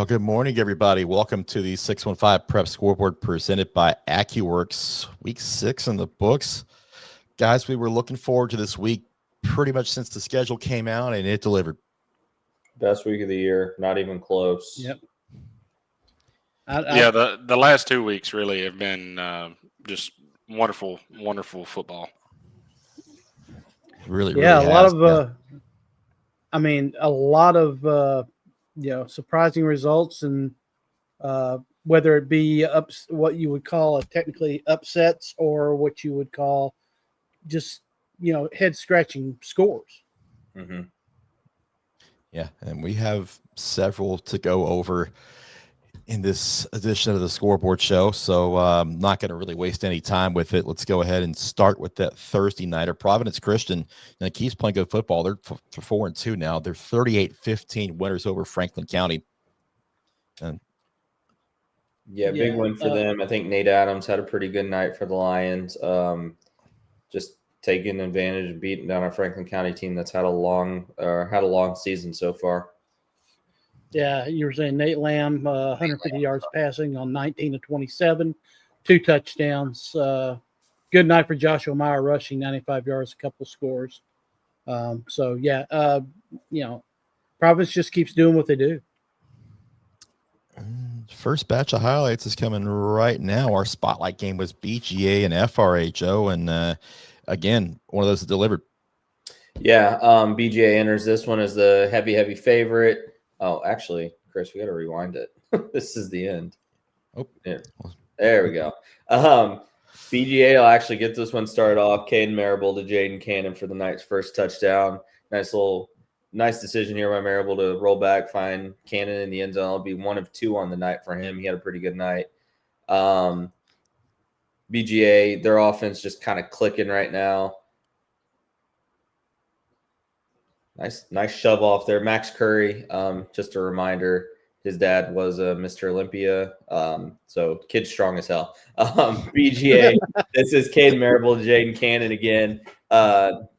Well, good morning, everybody. Welcome to the 615 Prep Scoreboard presented by Accuworks. Week 6 in the books. Guys, we were looking forward to this week pretty much since the schedule came out, and it delivered. Best week of the year, not even close. Yep. The last 2 weeks really have been just wonderful, wonderful football. Really, yeah, really a lot has. of, a lot of, surprising results, and whether it be what you would call technically upsets or what you would call just, head scratching scores. Mm-hmm. Yeah, and we have several to go over in this edition of the Scoreboard show, so I'm not going to really waste any time with it. Let's go ahead and start with that Thursday nighter. Providence Christian keeps playing good football. They're 4-2 now. They're 38-15 winners over Franklin County. And big win for them. I think Nate Adams had a pretty good night for the Lions. Just taking advantage of beating down a Franklin County team that's had a long season so far. Yeah, you were saying Nate Lamb, 150 yards passing on 19 of 27, 2 touchdowns. Good night for Joshua Meyer rushing, 95 yards, a couple scores. Providence just keeps doing what they do. First batch of highlights is coming right now. Our spotlight game was BGA and FRHO, and again, one of those that delivered. Yeah, BGA enters this one as the heavy favorite. Oh, actually, Chris, we got to rewind it. This is the end. Oh, yeah. There we go. BGA will actually get this one started off. Caden Marable to Jaden Cannon for the night's first touchdown. Nice decision here by Marable to roll back, find Cannon in the end zone. It'll be 1 of 2 on the night for him. He had a pretty good night. BGA, their offense just kind of clicking right now. Nice shove off there. Max Curry, just a reminder, his dad was a Mr. Olympia, so kid's strong as hell. BGA, this is Caden Marable, Jaden Cannon again.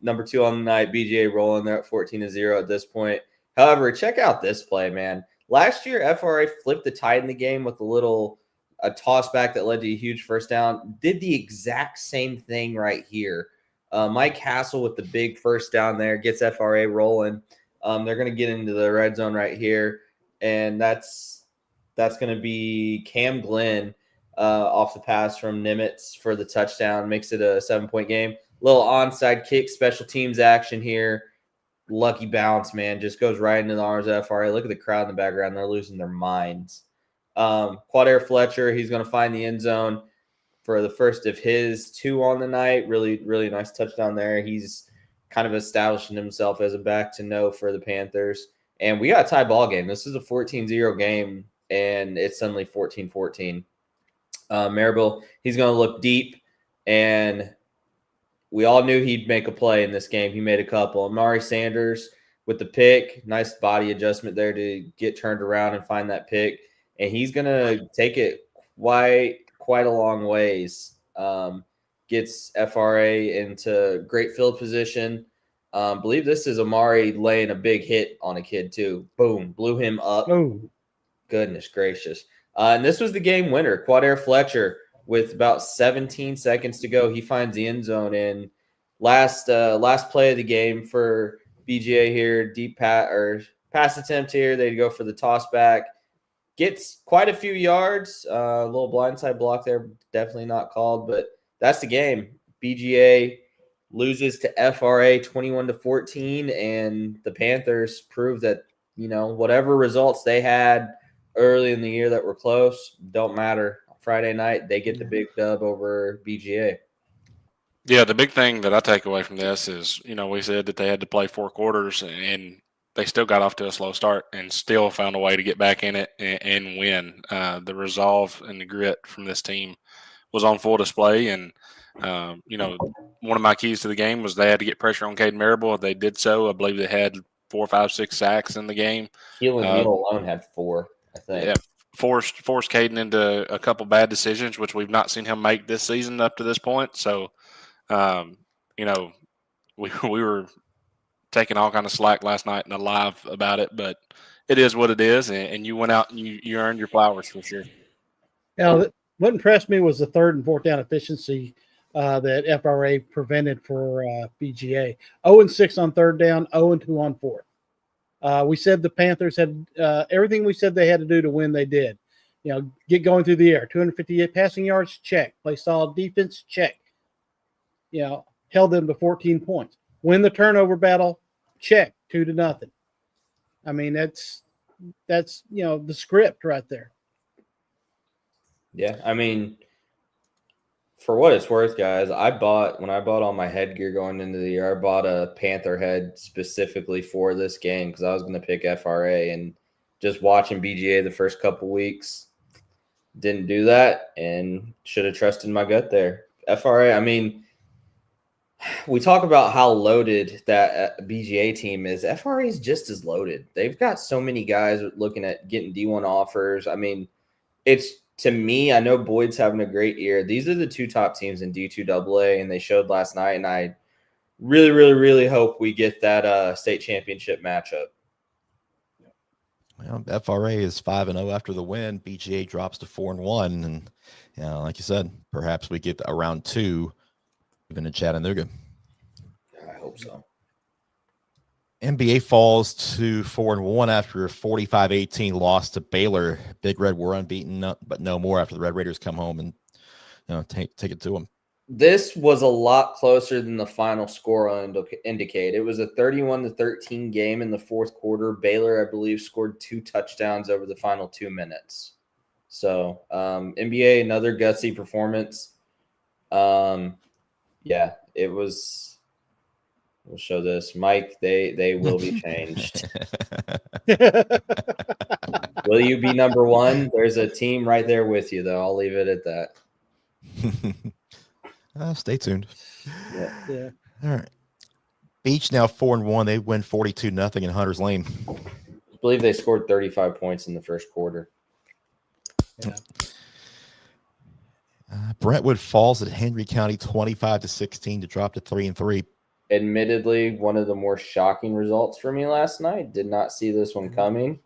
Number 2 on the night, BGA rolling there at 14-0 at this point. However, check out this play, man. Last year, FRA flipped the tide in the game with a toss back that led to a huge first down. Did the exact same thing right here. Mike Hassel with the big first down there gets FRA rolling. They're going to get into the red zone right here, and that's going to be Cam Glenn off the pass from Nimitz for the touchdown. Makes it a 7-point game. Little onside kick, special teams action here. Lucky bounce, man. Just goes right into the arms of FRA. Look at the crowd in the background. They're losing their minds. Quadair Fletcher, he's going to find the end zone for the first of his 2 on the night. Really, really nice touchdown there. He's kind of establishing himself as a back to know for the Panthers. And we got a tie ball game. This is a 14-0 game, and it's suddenly 14-14. Marable, he's going to look deep, and we all knew he'd make a play in this game. He made a couple. Amari Sanders with the pick. Nice body adjustment there to get turned around and find that pick. And he's going to take it quite a long ways. Gets FRA into great field position. Believe this is Amari laying a big hit on a kid too. Boom, blew him up. Oh, goodness gracious! And this was the game winner. Quadair Fletcher with about 17 seconds to go, he finds the end zone in last play of the game for BGA here. Deep pass attempt here. They go for the toss back. Gets quite a few yards. A little blindside block there, definitely not called, but that's the game. BGA loses to FRA 21-14, and the Panthers prove that, whatever results they had early in the year that were close don't matter. Friday night, they get the big dub over BGA. Yeah, the big thing that I take away from this is, we said that they had to play 4 quarters, and they still got off to a slow start and still found a way to get back in it and win. The resolve and the grit from this team was on full display. And, one of my keys to the game was they had to get pressure on Caden Marable. They did so. I believe they had 4, 5, 6 sacks in the game. Keelan Neal alone had 4, I think. Yeah, forced Caden into a couple bad decisions, which we've not seen him make this season up to this point. So, we were taking all kind of slack last night and alive about it, but it is what it is, and you went out and you earned your flowers for sure. Now, what impressed me was the 3rd and 4th down efficiency that FRA prevented for BGA. 0-6 on 3rd down, 0-2 on 4th. We said the Panthers had everything we said they had to do to win, they did. Get going through the air. 258 passing yards, check. Play solid defense, check. Held them to 14 points. Win the turnover battle, check. 2-0. I mean, that's the script right there. Yeah, I mean, for what it's worth, guys, when I bought all my headgear going into the year, I bought a Panther head specifically for this game because I was going to pick FRA, and just watching BGA the first couple weeks, didn't do that and should have trusted my gut there. FRA, I mean, we talk about how loaded that BGA team is. FRA is just as loaded. They've got so many guys looking at getting D1 offers. I mean, to me, I know Boyd's having a great year. These are the 2 top teams in D2AA, and they showed last night, and I really, really, really hope we get that state championship matchup. Well, FRA is 5-0 after the win. BGA drops to 4-1, and like you said, perhaps we get around 2 even in Chattanooga. I hope so. NBA falls to 4-1 after a 45-18 loss to Baylor. Big Red were unbeaten, but no more after the Red Raiders come home and take it to them. This was a lot closer than the final score indicate. It was a 31-13 game in the 4th quarter. Baylor, I believe, scored 2 touchdowns over the final 2 minutes. So NBA, another gutsy performance. Yeah, it was. We'll show this. Mike, they will be changed. Will you be number 1? There's a team right there with you, though. I'll leave it at that. Stay tuned. Yeah. All right. Beach now 4-1. They win 42-0 in Hunter's Lane. I believe they scored 35 points in the first quarter. Yeah. Brentwood falls at Henry County 25-16 to drop to 3-3. Admittedly, one of the more shocking results for me last night. Did not see this one coming.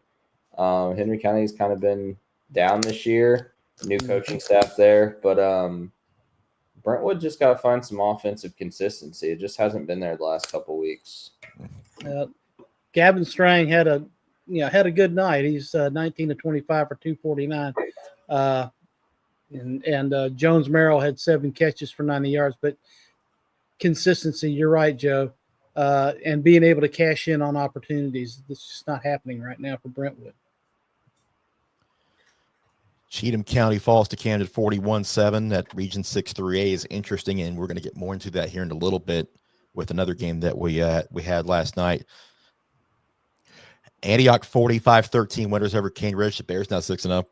Henry County's kind of been down this year. New coaching staff there. But Brentwood just got to find some offensive consistency. It just hasn't been there the last couple weeks. Gavin Strang had a good night. He's 19-25 for 249. And Jones Merrill had 7 catches for 90 yards. But consistency, you're right, Joe. And being able to cash in on opportunities, that's just not happening right now for Brentwood. Cheatham County falls to Camden 41-7. That Region 6-3A is interesting, and we're going to get more into that here in a little bit with another game that we had last night. Antioch 45-13 winners over Cane Ridge. The Bears now 6-0.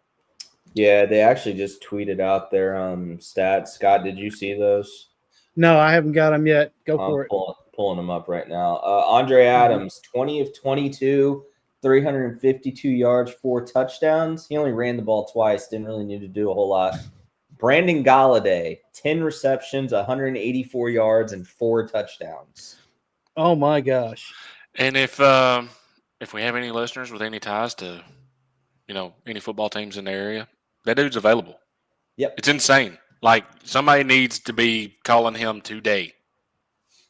Yeah, they actually just tweeted out their stats. Scott, did you see those? No, I haven't got them yet. Go for it. Pulling them up right now. Andre Adams, 20 of 22, 352 yards, 4 touchdowns. He only ran the ball twice. Didn't really need to do a whole lot. Brandon Galladay, 10 receptions, 184 yards, and 4 touchdowns. Oh my gosh! And if we have any listeners with any ties to, any football teams in the area, that dude's available. Yep, it's insane. Like, somebody needs to be calling him today.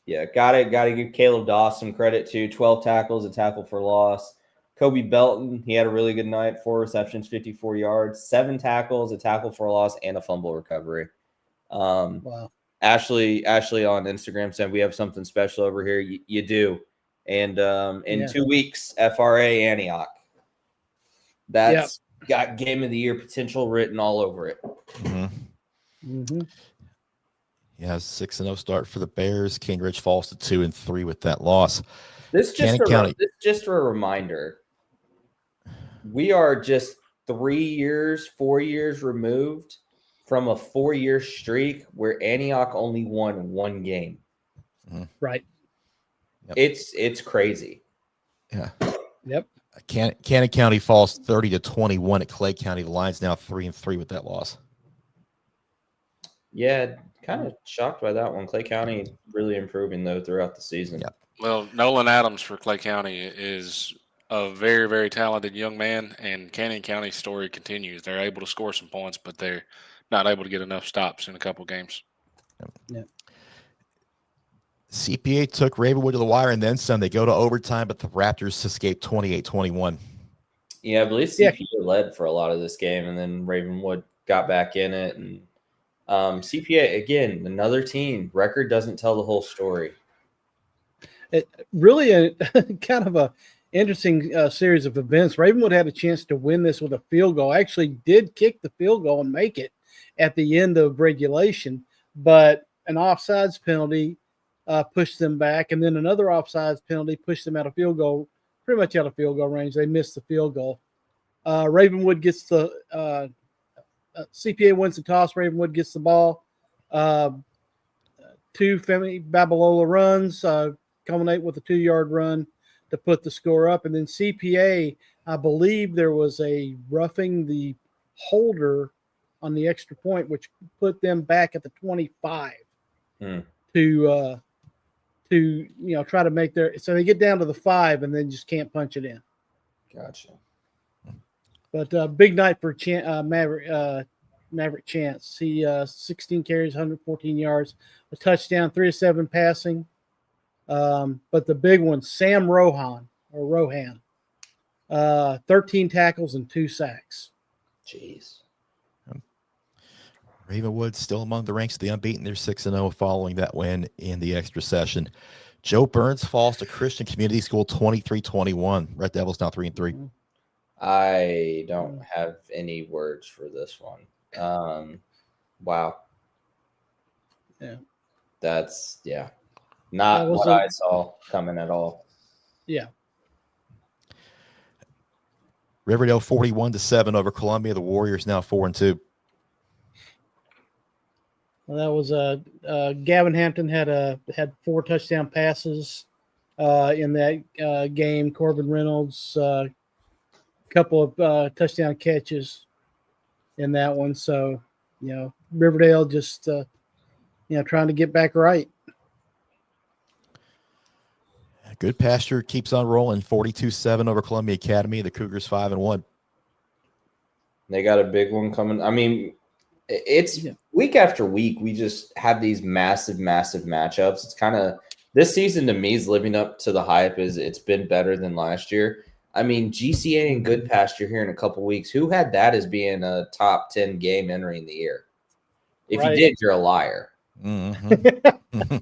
Yeah, gotta give Caleb Dawson credit too. 12 tackles, a tackle for loss. Kobe Belton, he had a really good night. 4 receptions, 54 yards, 7 tackles, a tackle for a loss, and a fumble recovery. Wow. Ashley on Instagram said we have something special over here. You do. And in 2 weeks, FRA Antioch. That's got game of the year potential written all over it. Mm-hmm. Mm-hmm. Yeah, 6-0 start for the Bears. Cane Ridge falls to 2-3 with that loss. This just a reminder. We are just 4 years removed from a 4-year streak where Antioch only won 1 game. Mm-hmm. Right. Yep. It's crazy. Yeah. Yep. Cannon County falls 30-21 at Clay County. The Lions now 3-3 with that loss. Yeah, kind of shocked by that one. Clay County really improving though throughout the season. Yep. Well, Nolan Adams for Clay County is a very, very talented young man, and Canyon County's story continues. They're able to score some points, but they're not able to get enough stops in a couple games. Yeah. CPA took Ravenwood to the wire and then some. They go to overtime, but the Raptors escape 28-21. Yeah, I believe Yeah. CPA led for a lot of this game, and then Ravenwood got back in it. And CPA, again, another team. Record doesn't tell the whole story. It really a kind of a interesting series of events. Ravenwood had a chance to win this with a field goal. Actually, did kick the field goal and make it at the end of regulation, but an offsides penalty pushed them back, and then another offsides penalty pushed them out of field goal, pretty much out of field goal range. They missed the field goal. Ravenwood gets the CPA wins the toss. Ravenwood gets the ball. Two Femi Babalola runs. Culminate with a 2-yard run to put the score up. And then CPA, I believe there was a roughing the holder on the extra point, which put them back at the 25 to try to make their – so they get down to the 5 and then just can't punch it in. Gotcha. But big night for Maverick Chance. He 16 carries, 114 yards, a touchdown, 3 of 7 passing. But the big one, Sam Rohan, 13 tackles and 2 sacks. Jeez. Ravenwood still among the ranks of the unbeaten. They're 6-0 following that win in the extra session. Joe Burns falls to Christian Community School 23-21. Red Devils now 3-3. I don't have any words for this one. Wow. Yeah. That's not what I saw coming at all. Yeah. Riverdale 41-7 over Columbia. The Warriors now 4-2. Well, that was Gavin Hampton had 4 touchdown passes in that game. Corbin Reynolds couple of touchdown catches in that one. So, Riverdale just trying to get back right. Good Pasture keeps on rolling, 42-7 over Columbia Academy. The Cougars 5-1. They got a big one coming. I mean, it's week after week. We just have these massive, massive matchups. It's kind of this season to me is living up to the hype. It's been better than last year. I mean, GCA and Good Pasture here in a couple weeks. Who had that as being a top 10 game entering the year? If you did, you're a liar. Mm-hmm.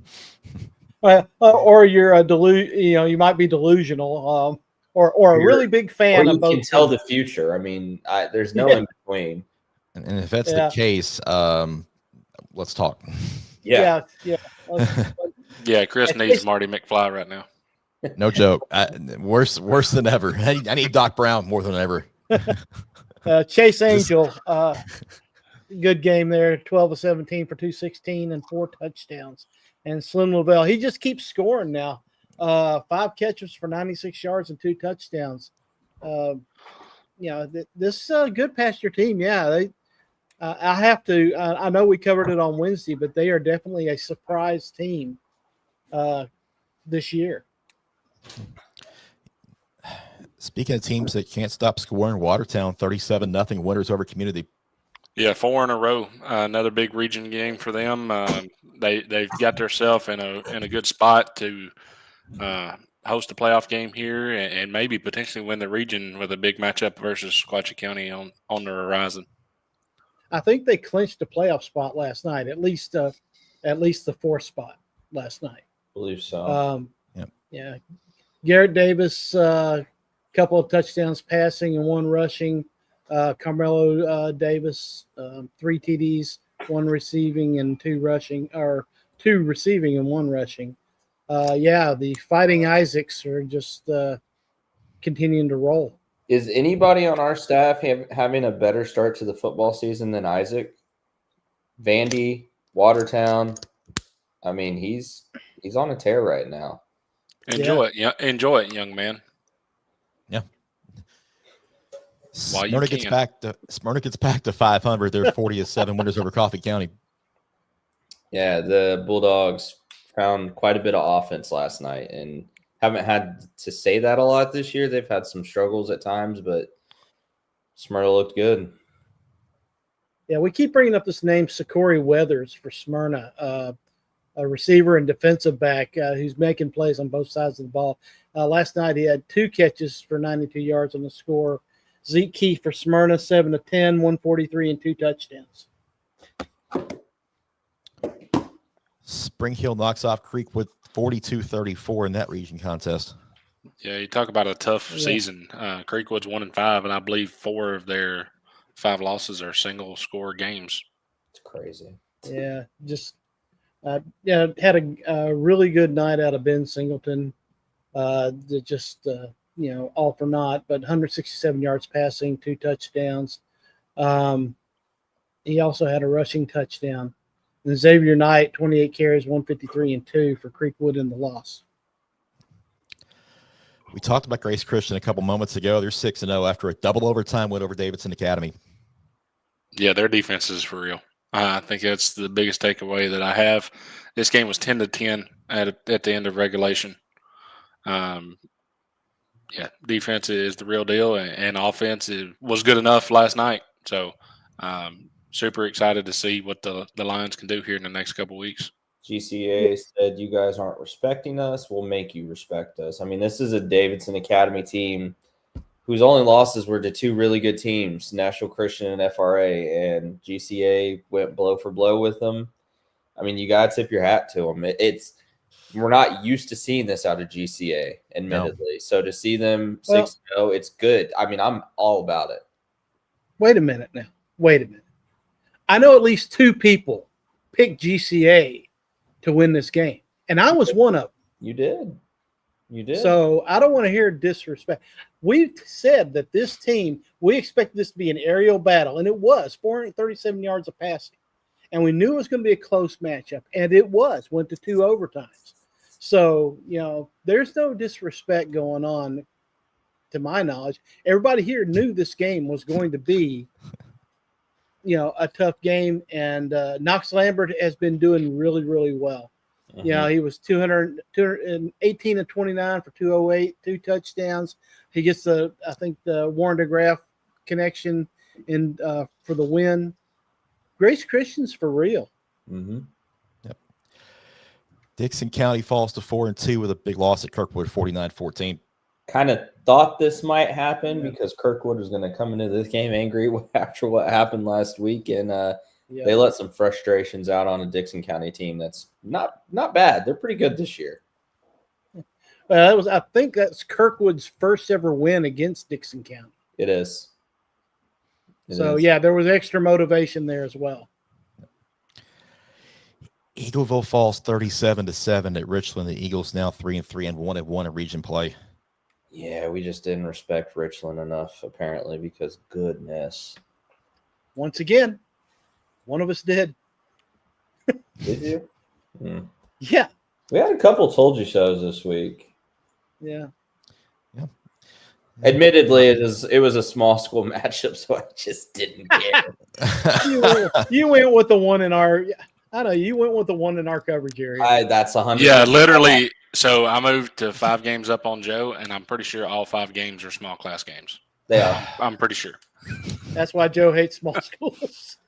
Or you're you might be delusional, or a really big fan of both. You can tell the future. I mean, there's no in between. And if that's the case, let's talk. Yeah. Yeah, Chris needs Marty McFly right now. No joke. Worse than ever. I need Doc Brown more than ever. Chase Angel, good game there. 12 of 17 for 216 and 4 touchdowns. And Slim Lavelle, he just keeps scoring now. 5 catches for 96 yards and 2 touchdowns. This Good Pasture team, I have to. I know we covered it on Wednesday, but they are definitely a surprise team this year. Speaking of teams that can't stop scoring, Watertown 37-0 winners over Community. Yeah, 4 in a row. Another big region game for them. They've got themselves in a good spot to host a playoff game here and maybe potentially win the region with a big matchup versus Sequatchie County on the horizon. I think they clinched a playoff spot last night, at least the 4th spot last night. I believe so. Yeah. Garrett Davis, couple of touchdowns passing and 1 rushing. Carmelo Davis, 3 TDs, 1 receiving and 2 rushing, or 2 receiving and 1 rushing. The Fighting Isaacs are just continuing to roll. Is anybody on our staff having a better start to the football season than Isaac? Vandy, Watertown. I mean, he's on a tear right now. Enjoy it, young man. Yeah. While Smyrna gets back to 500. They're 40-7 winners over Coffee County. Yeah, the Bulldogs found quite a bit of offense last night and haven't had to say that a lot this year. They've had some struggles at times, but Smyrna looked good. Yeah, we keep bringing up this name, Sakori Weathers, for Smyrna, a receiver and defensive back who's making plays on both sides of the ball. Last night he had 2 catches for 92 yards on the score. Zeke Key for Smyrna, 7 of 10, 143, and 2 touchdowns. Spring Hill knocks off Creekwood 42-34 in that region contest. Yeah, you talk about a tough season. Creekwood's 1-5, and I believe 4 of their 5 losses are single score games. It's crazy. Yeah, just had a really good night out of Ben Singleton. All for naught, but 167 yards passing, 2 touchdowns. He also had a rushing touchdown. And Xavier Knight, 28 carries, 153 and 2 for Creekwood in the loss. We talked about Grace Christian a couple moments ago. They're 6-0 after a double overtime win over Davidson Academy. Yeah, their defense is for real. I think that's the biggest takeaway that I have. This game was 10-10 at the end of regulation. Defense is the real deal, and offense was good enough last night. So, super excited to see what the Lions can do here in the next couple weeks. GCA said, "You guys aren't respecting us. We'll make you respect us." I mean, this is a Davidson Academy team whose only losses were to 2 really good teams, National Christian and FRA, and GCA went blow for blow with them. I mean, you got to tip your hat to them. We're not used to seeing this out of GCA, admittedly. No. So to see them 6-0, it's good. I mean, I'm all about it. Wait a minute now. I know at least 2 people picked GCA to win this game, and I was one of them. You did. So I don't want to hear disrespect. We said that this team, we expected this to be an aerial battle, and it was 437 yards of passing. And we knew it was going to be a close matchup, and it was. Went to 2 overtimes. So, there's no disrespect going on, to my knowledge. Everybody here knew this game was going to be, a tough game, and Knox Lambert has been doing really, really well. Mm-hmm. He was 218 of 29 for 208, 2 touchdowns. He gets the Warren DeGraff connection for the win. Grace Christian's for real. Mm-hmm. Yep. Dixon County falls to 4-2 with a big loss at Kirkwood, 49-14. Kind of thought this might happen because Kirkwood was going to come into this game angry after what happened last week, and they let some frustrations out on a Dixon County team that's not bad. They're pretty good this year. I think that's Kirkwood's first ever win against Dixon County. It is. There was extra motivation there as well. Eagleville falls 37-7 at Richland. The Eagles now 3-3 and 1-1 in region play. Yeah, we just didn't respect Richland enough, apparently, because goodness. Once again, one of us did. Did you? Yeah. We had a couple told you shows this week. Yeah. Admittedly, it was a small school matchup, so I just didn't care. you went with the one in our. I know you went with the one in our coverage area. That's 100. Yeah, literally. So I moved to 5 games up on Joe, and I'm pretty sure all 5 games are small class games. They are. I'm pretty sure. That's why Joe hates small schools.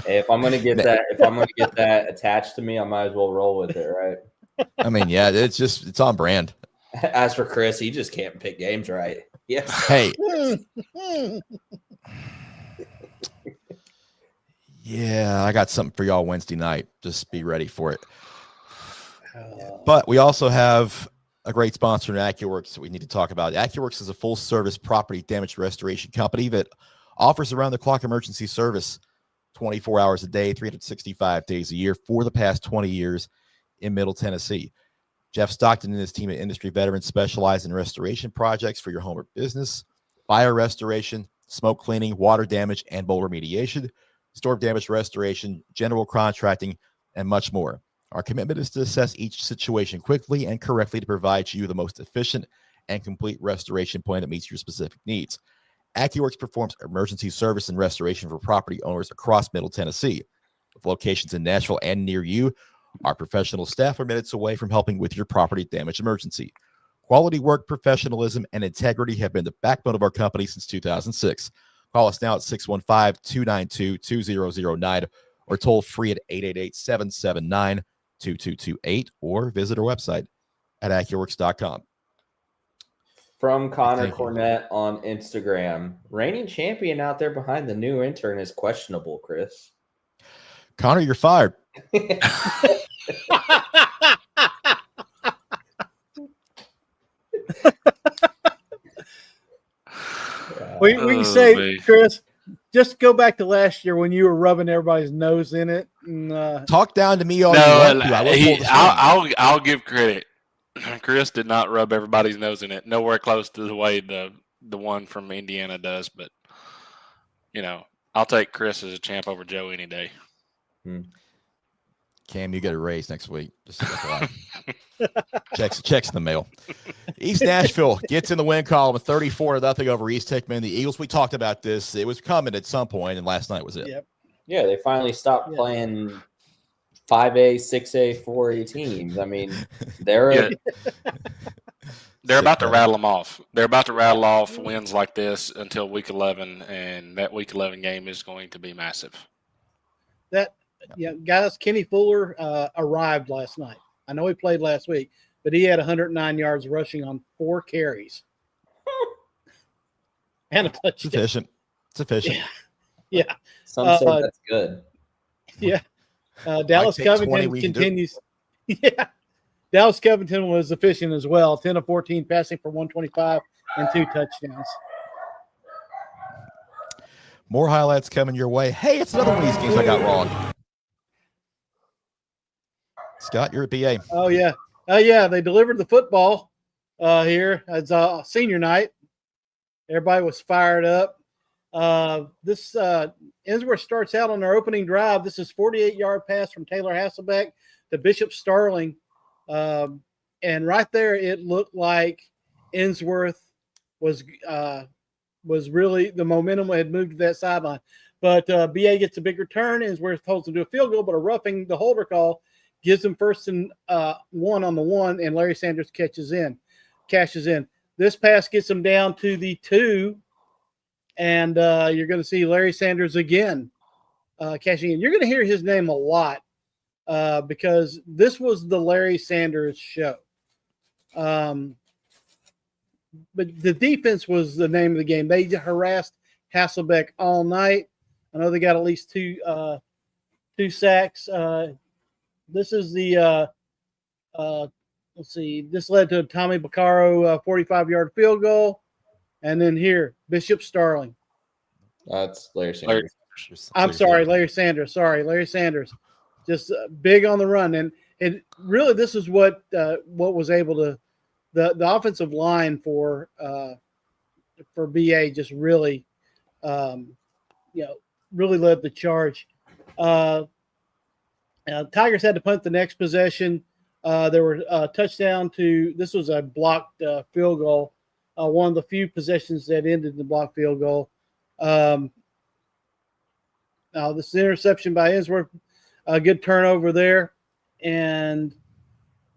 Hey, if I'm gonna get that attached to me, I might as well roll with it, right? I mean, yeah, it's on brand. As for Chris, he just can't pick games right. Yes. Hey. Yeah, I got something for y'all Wednesday night. Just be ready for it. But we also have a great sponsor in Accuworks that we need to talk about. Accuworks is a full-service property damage restoration company that offers around-the-clock emergency service 24 hours a day, 365 days a year for the past 20 years in Middle Tennessee. Jeff Stockton and his team of industry veterans specialize in restoration projects for your home or business, fire restoration, smoke cleaning, water damage, and mold remediation, storm damage restoration, general contracting, and much more. Our commitment is to assess each situation quickly and correctly to provide you the most efficient and complete restoration plan that meets your specific needs. Accuworks performs emergency service and restoration for property owners across Middle Tennessee. With locations in Nashville and near you, Our professional staff are minutes away from helping with your property damage emergency. Quality work, professionalism, and integrity have been the backbone of our company since 2006. Call us now at 615-292-2009 or toll free at 888-779-2228 or visit our website at Accuworks.com. From Connor Thank you. Cornett on Instagram, reigning champion out there behind the new intern is questionable, Chris. Connor, you're fired. We can say, Chris, just go back to last year when you were rubbing everybody's nose in it. And, talk down to me all you want to. I'll give credit. Chris did not rub everybody's nose in it. Nowhere close to the way the one from Indiana does. But, I'll take Chris as a champ over Joe any day. Cam, you get a raise next week. Just checks in the mail. East Nashville gets in the win column with 34-0 over East Hickman. The Eagles, we talked about this. It was coming at some point, and last night was it. Yep. Yeah, they finally stopped playing 5A, 6A, 4A teams. I mean, they're about to rattle them off. They're about to rattle off wins like this until week 11, and that week 11 game is going to be massive. Guys, Kenny Fuller arrived last night. I know he played last week, but he had 109 yards rushing on 4 carries and a touchdown. It's efficient. Yeah. Some say that's good. Yeah. Dallas Covington continues. Yeah. Dallas Covington was efficient as well. 10 of 14 passing for 125 and 2 touchdowns. More highlights coming your way. Hey, it's another one of these games I got wrong. Scott, you're at BA. Oh, yeah. They delivered the football here. It's senior night. Everybody was fired up. This Innsworth starts out on their opening drive. This is 48-yard pass from Taylor Hasselbeck to Bishop Starling. And right there, it looked like Innsworth was really, the momentum had moved to that sideline. But BA gets a big return. Innsworth holds them to a field goal, but a roughing the holder call gives them 1st and 1 on the 1, and Larry Sanders cashes in. This pass gets them down to the 2, and you're going to see Larry Sanders again cashing in. You're going to hear his name a lot because this was the Larry Sanders show. But the defense was the name of the game. They harassed Hasselbeck all night. I know they got at least 2 sacks. This is the let's see. This led to a Tommy Baccaro 45-yard field goal, and then here Bishop Starling. That's Larry Sanders. Larry Sanders. Sorry, Larry Sanders. Just big on the run, and really this is what was able to the offensive line for BA just really really led the charge. Tigers had to punt the next possession. There were a touchdown to – this was a blocked field goal, one of the few possessions that ended in the blocked field goal. This is an interception by Innsworth. A good turnover there. And,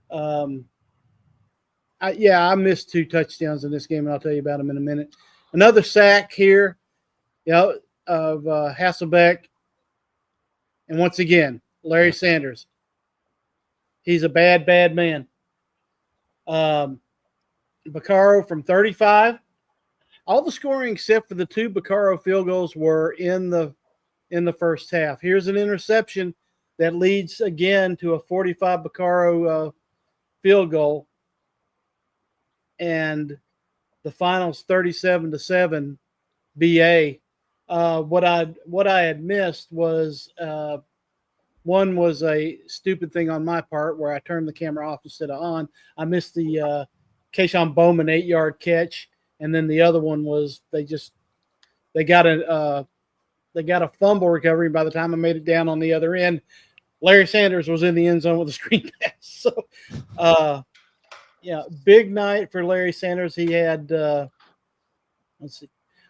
I missed 2 touchdowns in this game, and I'll tell you about them in a minute. Another sack here of Hasselbeck. And once again, Larry Sanders. He's a bad, bad man. Baccaro from 35. All the scoring except for the 2 Baccaro field goals were in the first half. Here's an interception that leads again to a 45 Baccaro field goal. And the finals 37-7 BA. What I had missed was one was a stupid thing on my part where I turned the camera off instead of on. I missed the Keyshawn Bowman 8-yard catch, and then the other one was they got a fumble recovery. By the time I made it down on the other end, Larry Sanders was in the end zone with a screen pass. So, big night for Larry Sanders. He had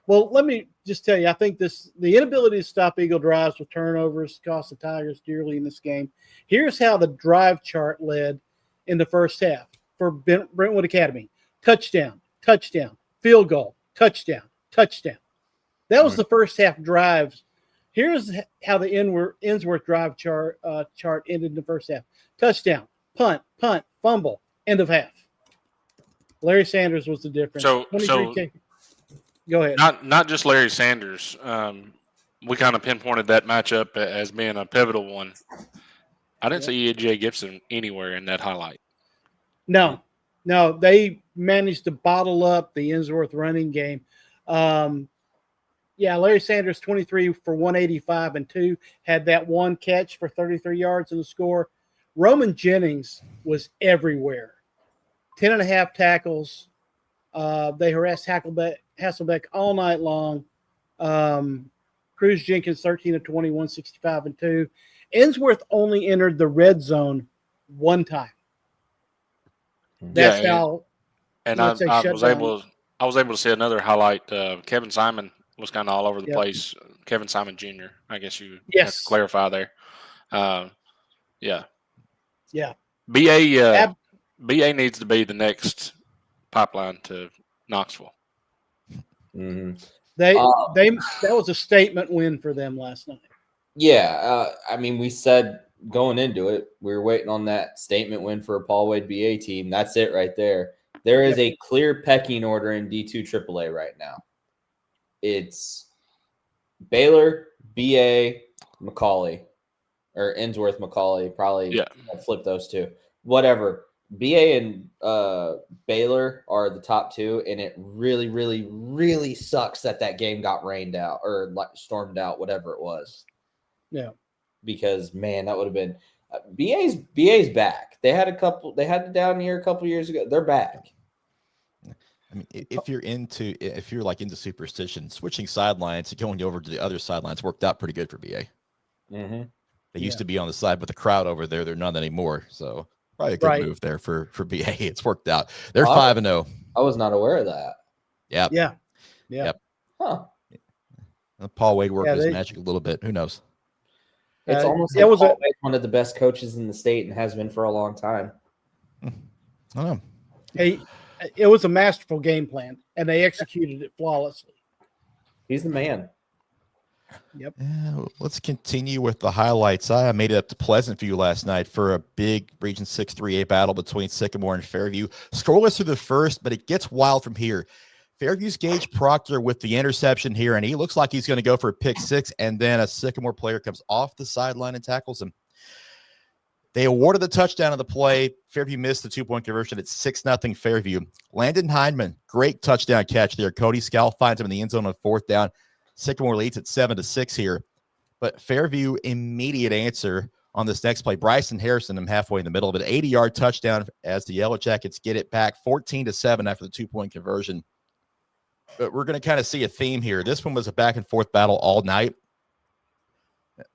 Well, let me just tell you, I think the inability to stop Eagle drives with turnovers cost the Tigers dearly in this game. Here's how the drive chart led in the first half for Brentwood Academy. Touchdown, touchdown, field goal, touchdown, touchdown. That was the first half drives. Here's how the Ensworth drive chart ended in the first half. Touchdown, punt, fumble, end of half. Larry Sanders was the difference. So go ahead. Not just Larry Sanders. We kind of pinpointed that matchup as being a pivotal one. I didn't see E.J. Gibson anywhere in that highlight. No, they managed to bottle up the Ensworth running game. Larry Sanders, 23 for 185 and 2, had that one catch for 33 yards in the score. Roman Jennings was everywhere. 10.5 tackles. They harassed Hasselbeck all night long. Cruz Jenkins, 13 of 20, 165 and 2. Ensworth only entered the red zone one time. That's how. And I was able to see another highlight. Kevin Simon was kind of all over the place. Kevin Simon Jr. I guess you have to clarify there. Yeah. BA needs to be the next pipeline to Knoxville. Mm-hmm. That was a statement win for them last night. Yeah, I mean, we said going into it, we were waiting on that statement win for a Paul Wade BA team. That's it right there. There is a clear pecking order in D2 AAA right now. It's Baylor, BA, McCauley, or Ensworth, McCauley. Probably flip those two. Whatever. BA and Baylor are the top two, and it really, really, really sucks that game got rained out or stormed out, whatever it was. Yeah. Because man, that would have been BA's back. They had the down year a couple years ago. They're back. I mean, if you're into superstition, switching sidelines and going over to the other sidelines worked out pretty good for BA. Mm-hmm. They used to be on the side with the crowd over there. They're not anymore. So probably a good move there for BA. It's worked out. They're 5-0. I was not aware of that. Yep. Huh. Paul Wade worked his magic a little bit. Who knows? It's almost like Paul Wade's one of the best coaches in the state and has been for a long time. I don't know. Hey, it was a masterful game plan, and they executed it flawlessly. He's the man. Yep. Let's continue with the highlights. I made it up to Pleasant View last night for a big Region 6 3A battle between Sycamore and Fairview. Scoreless through the first, but it gets wild from here. Fairview's Gage Proctor with the interception here, and he looks like he's going to go for a pick six, and then a Sycamore player comes off the sideline and tackles him. They awarded the touchdown of the play. Fairview missed the 2-point conversion. It's 6-0 Fairview. Landon Hindman, great touchdown catch there. Cody Scal finds him in the end zone on 4th down. Sycamore leads at 7-6 here. But Fairview, immediate answer on this next play. Bryson Harrison, I'm halfway in the middle of it. 80-yard touchdown as the Yellow Jackets get it back 14-7 after the 2-point conversion. But we're going to kind of see a theme here. This one was a back-and-forth battle all night.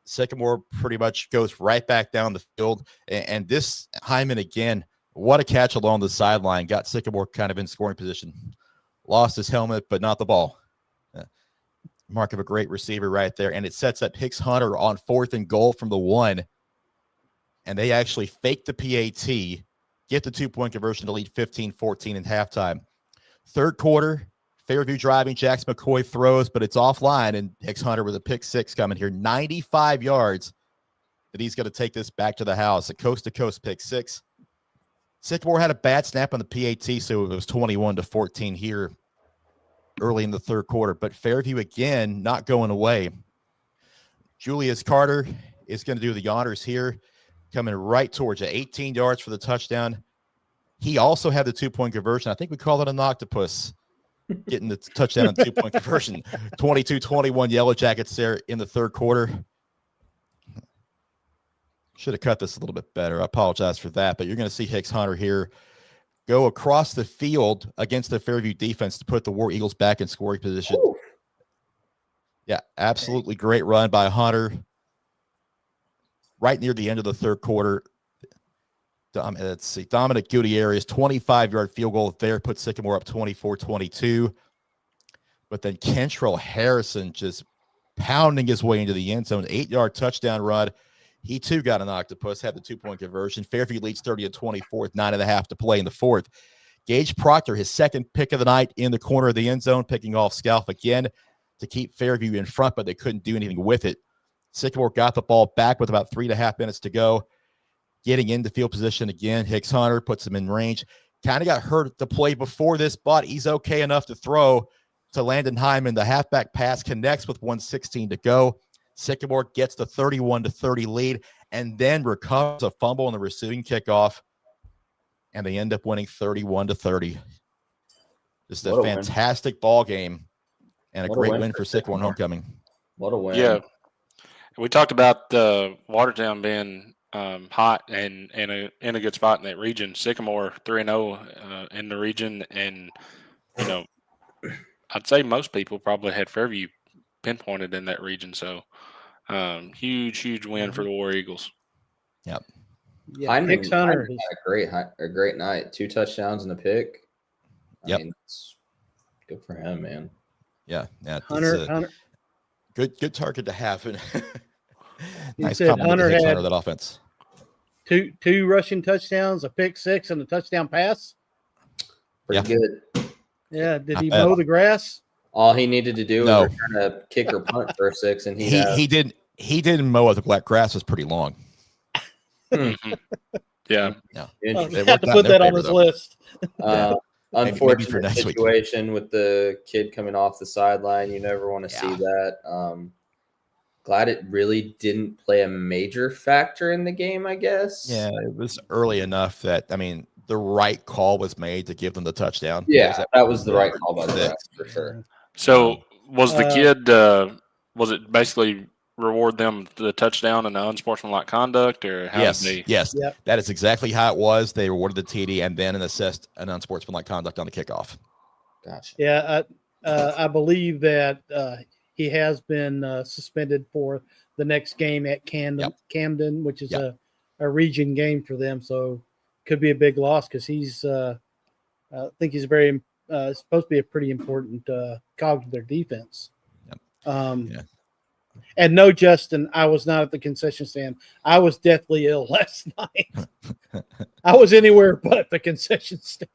Sycamore pretty much goes right back down the field. And this Hyman, again, what a catch along the sideline. Got Sycamore kind of in scoring position. Lost his helmet, but not the ball. Mark of a great receiver right there. And it sets up Hicks Hunter on 4th and goal from the 1. And they actually fake the PAT, get the 2-point conversion to lead 15-14 in halftime. Third quarter, Fairview driving, Jax McCoy throws, but it's offline, and Hicks Hunter with a pick six coming here. 95 yards that he's going to take this back to the house. A coast-to-coast pick six. Sycamore had a bad snap on the PAT, so it was 21-14 here early in the third quarter. But Fairview, again, not going away. Julius Carter is going to do the honors here, coming right towards you. 18 yards for the touchdown. He also had the 2-point conversion. I think we call it an octopus. Getting the touchdown and 2-point conversion. 22-21 Yellow Jackets there in the third quarter. Should have cut this a little bit better. I apologize for that. But you're going to see Hicks Hunter here go across the field against the Fairview defense to put the War Eagles back in scoring position. Ooh. Yeah, absolutely great run by Hunter. Right near the end of the third quarter. Let's see. Dominic Gutierrez, 25-yard field goal there, puts Sycamore up 24-22. but then Kentrell Harrison just pounding his way into the end zone, 8-yard touchdown run. He too got an octopus, had the 2-point conversion. Fairview leads 30-24 with 9.5 to play in the fourth. Gage Proctor, his second pick of the night in the corner of the end zone, picking off Scalf again to keep Fairview in front, but they couldn't do anything with it. Sycamore got the ball back with about 3.5 minutes to go, getting into field position again. Hicks Hunter puts him in range. Kind of got hurt at the play before this, but he's okay enough to throw to Landon Hyman. The halfback pass connects with 1:16 to go. Sycamore gets the 31-30 lead and then recovers a fumble on the receiving kickoff, and they end up winning 31-30. Just a fantastic ball game and a great win for Sycamore homecoming. What a win. Yeah. We talked about Watertown being hot and in a good spot in that region. Sycamore 3-0 in the region, and I'd say most people probably had Fairview pinpointed in that region. So huge win for the War Eagles. Yep. Yeah, Hicks Hunter had a great night. 2 touchdowns and a pick. Yep. I mean, it's good for him, man. Yeah. Hunter. Good target to have. Nice said Hunter had that offense. Two rushing touchdowns, a pick 6, and a touchdown pass. Pretty good. Yeah. Did he mow the grass? All he needed to do was return a kick or punt for a 6, and he didn't mow it. The black grass was pretty long. Mm-hmm. Yeah. No. They have to put that on his list. Unfortunate situation with the kid coming off the sideline. You never want to see that. Glad it really didn't play a major factor in the game, I guess. Yeah, it was early enough that, the right call was made to give them the touchdown. Yeah, that was the right call by the refs, for sure. So was the kid, was it basically reward them the touchdown and the unsportsmanlike conduct, or how yes, did they? Yes, that is exactly how it was. They rewarded the TD and then assessed an unsportsmanlike conduct on the kickoff. Gotcha. Yeah, I believe that he has been suspended for the next game at Camden, which is a region game for them. So could be a big loss because he's I think he's very supposed to be a pretty important cog to their defense. Yep. And no, Justin, I was not at the concession stand. I was deathly ill last night. I was anywhere but at the concession stand.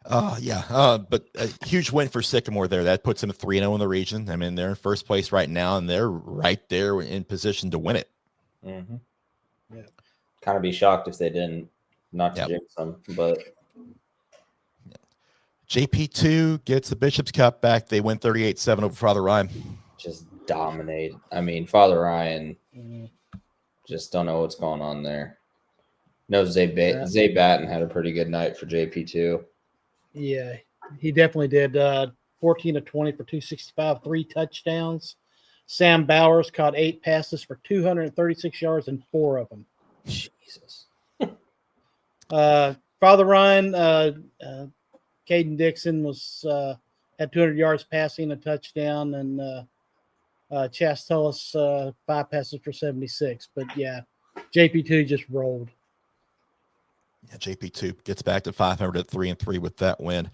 But a huge win for Sycamore there. That puts them at 3-0 in the region. They're in first place right now, and they're right there in position to win it. Mm-hmm. Yeah. Kind of be shocked if they didn't. Not to jinx them, but JP2 gets the Bishop's Cup back. They win 38-7 over Father Ryan. Just dominate. Father Ryan just don't know what's going on there. No, Zay Batten had a pretty good night for JP2. Yeah, he definitely did. 14 of 20 for 265, 3 touchdowns. Sam Bowers caught 8 passes for 236 yards and 4 of them. Jesus. Father Ryan, Caden Dixon was had 200 yards passing, a touchdown, and Chas Tullis 5 passes for 76. But JP2 just rolled. Yeah, JP2 gets back to 500 at 3-3 with that win.